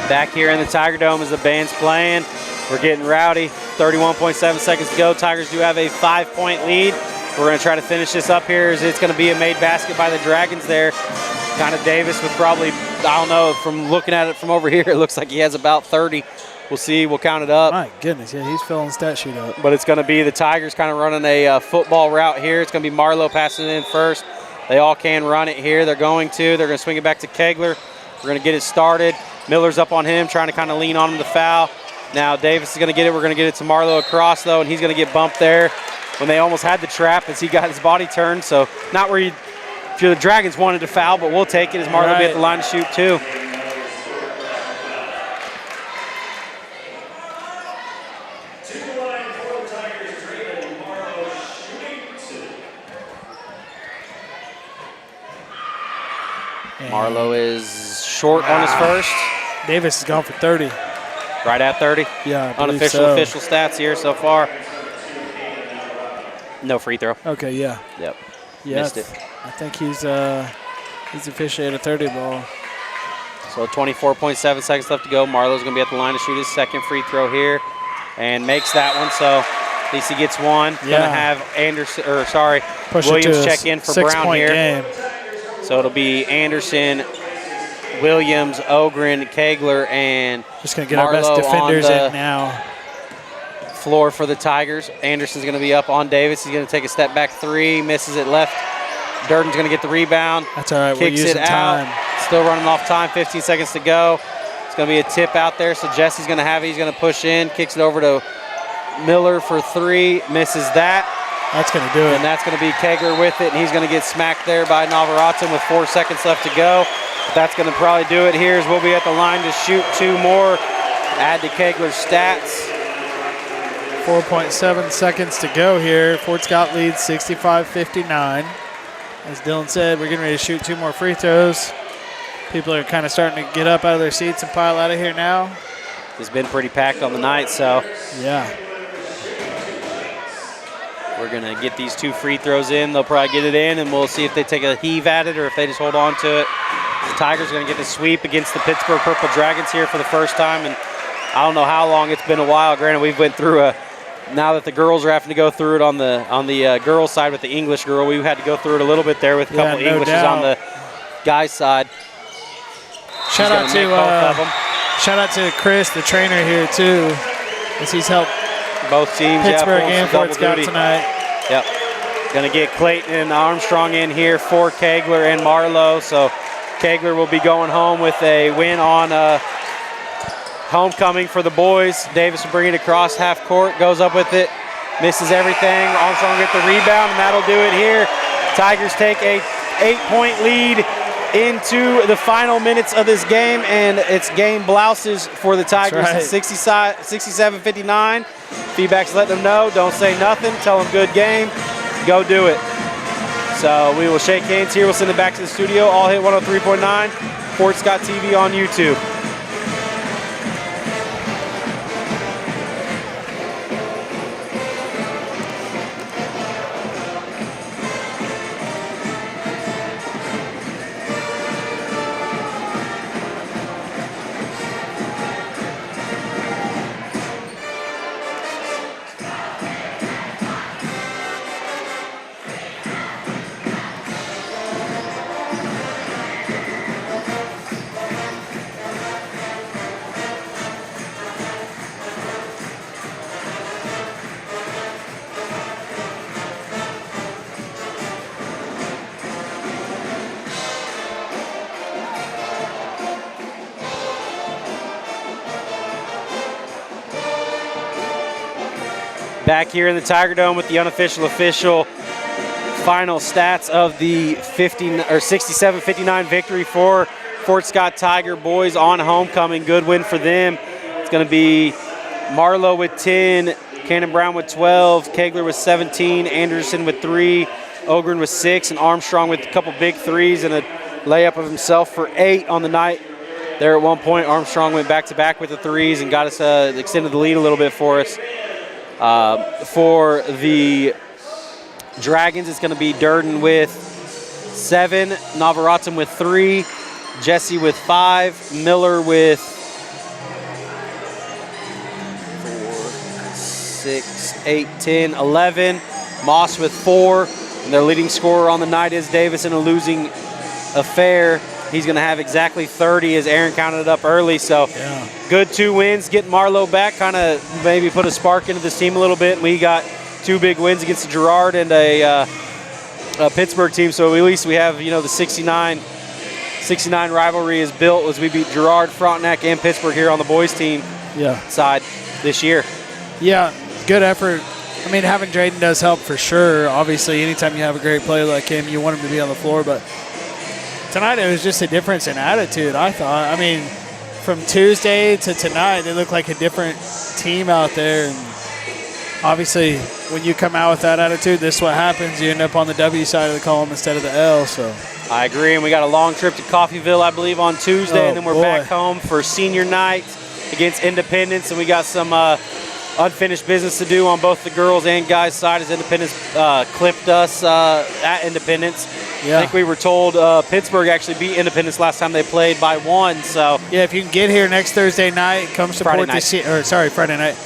A: Back here in the Tiger Dome as the band's playing. We're getting rowdy. 31.7 seconds to go. Tigers do have a 5-point lead. We're going to try to finish this up here. It's going to be a made basket by the Dragons there. Kind of Davis with probably, I don't know, from looking at it from over here, it looks like he has about 30. We'll see. We'll count it up.
B: My goodness, yeah, he's filling the stat sheet up.
A: But it's going to be the Tigers kind of running a football route here. It's going to be Marlowe passing it in first. They all can run it here. They're going to swing it back to Kegler. We're going to get it started. Miller's up on him, trying to kind of lean on him to foul. Now Davis is going to get it. We're going to get it to Marlowe across, though, and he's going to get bumped there when they almost had the trap as he got his body turned. So not where if you're the Dragons wanted to foul, but we'll take it as Marlowe will be at the line to shoot, too. Marlowe is short on his first.
B: Davis has gone for 30.
A: Right at 30?
B: Yeah,
A: unofficial,
B: so.
A: official stats here so far. No free throw.
B: Okay, yeah.
A: Yep.
B: Yeah,
A: Missed it.
B: I think he's officially at a 30 ball.
A: So 24.7 seconds left to go. Marlowe's going to be at the line to shoot his second free throw here and makes that one. So at least he gets one.
B: Yeah.
A: Going to have Williams check in for Brown here.
B: Game.
A: So it'll be Anderson, Williams, Ogren, Kegler, and
B: just going to get
A: Marlowe
B: our best defenders in now.
A: Floor for the Tigers. Anderson's going to be up on Davis. He's going to take a step back three, misses it left. Durden's going to get the rebound.
B: That's all right.
A: Kicks
B: We're using
A: it out.
B: time.
A: Still running off time. 15 seconds to go. It's going to be a tip out there. So Jesse's going to have it. He's going to push in. Kicks it over to Miller for three. Misses that.
B: That's going to do it.
A: And that's going to be Kegler with it. And he's going to get smacked there by Navarrete with 4 seconds left to go. But that's going to probably do it here as we'll be at the line to shoot 2 more. Add to Kegler's stats.
B: 4.7 seconds to go here. Fort Scott leads 65-59. As Dylan said, we're getting ready to shoot 2 more free throws. People are kind of starting to get up out of their seats and pile out of here now.
A: It's been pretty packed on the night, so.
B: Yeah.
A: We're going to get these 2 free throws in. They'll probably get it in, and we'll see if they take a heave at it or if they just hold on to it. The Tigers are going to get the sweep against the Pittsburgh Purple Dragons here for the first time, and I don't know how long it's been a while. Granted, we've went through now that the girls are having to go through it on the girls' side with the English girl, we've had to go through it a little bit there with a couple of Englishes on the guys' side.
B: Shout out to Chris, the trainer here too, as he's helped
A: both teams.
B: Pittsburgh and Fort Scott tonight.
A: Yep. Going to get Clayton and Armstrong in here for Kegler and Marlowe. So Kegler will be going home with a win on homecoming for the boys. Davis will bring it across half court, goes up with it, misses everything. Armstrong will get the rebound, and that'll do it here. Tigers take a 8-point lead into the final minutes of this game, and it's game blouses for the Tigers.
B: Right.
A: 67-59. Feedback's letting them know, don't say nothing, tell them good game, go do it. So we will shake hands here. We'll send it back to the studio. All hit 103.9, Fort Scott TV on YouTube. Back here in the Tiger Dome with the unofficial official final stats of the 67-59 victory for Fort Scott Tiger boys on homecoming. Good win for them. It's going to be Marlowe with 10, Cannon Brown with 12, Kegler with 17, Anderson with 3, Ogren with 6, and Armstrong with a couple big threes and a layup of himself for 8 on the night. There at one point, Armstrong went back-to-back with the threes and got us extended the lead a little bit for us. For the Dragons, it's going to be Durden with 7, Navarrete with 3, Jesse with 5, Miller with 6, 8, 10, 11. Moss with 4. And their leading scorer on the night is Davis in a losing affair. He's going to have exactly 30 as Aaron counted it up early. So good 2 wins. Getting Marlowe back kind of maybe put a spark into this team a little bit. We got 2 big wins against the Girard and a Pittsburgh team. So at least we have, the 69 rivalry is built as we beat Girard, Frontenac, and Pittsburgh here on the boys team side this year.
B: Yeah, good effort. I mean, having Drayden does help for sure. Obviously, anytime you have a great player like him, you want him to be on the floor. But tonight, it was just a difference in attitude, I thought. I mean, from Tuesday to tonight, they look like a different team out there. And obviously, when you come out with that attitude, this is what happens. You end up on the W side of the column instead of the L. So
A: I agree, and we got a long trip to Coffeyville, I believe, on Tuesday, and then we're back home for senior night against Independence, and we got some unfinished business to do on both the girls and guys' side as Independence clipped us at Independence. Yeah. I think we were told Pittsburgh actually beat Independence last time they played by 1. So
B: yeah, if you can get here next Thursday night, come support Friday night.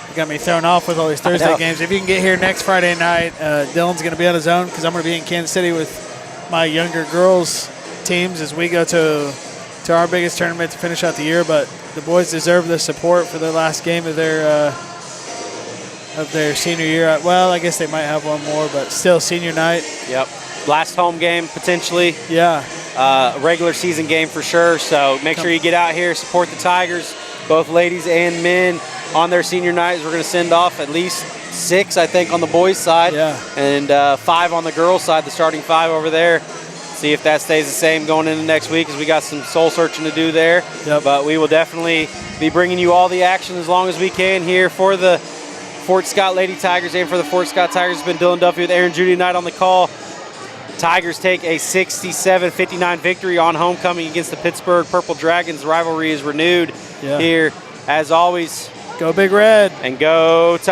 B: You got me thrown off with all these Thursday games. If you can get here next Friday night, Dylan's going to be on his own because I'm going to be in Kansas City with my younger girls teams as we go to our biggest tournament to finish out the year. But the boys deserve the support for the last game of their senior year. Well, I guess they might have one more, but still senior night.
A: Yep. Last home game potentially.
B: Yeah.
A: Regular season game for sure. So make sure you get out here, support the Tigers, both ladies and men on their senior nights. We're going to send off at least 6, I think, on the boys' side.
B: Yeah.
A: And 5 on the girls' side, the starting 5 over there. See if that stays the same going into next week, because we got some soul searching to do there.
B: Yep.
A: But we will definitely be bringing you all the action as long as we can here for the Fort Scott Lady Tigers and for the Fort Scott Tigers. It's been Dylan Duffy with Aaron Judy tonight on the call. Tigers take a 67-59 victory on homecoming against the Pittsburgh Purple Dragons. The rivalry is renewed here. As always,
B: go Big Red.
A: And go Tigers.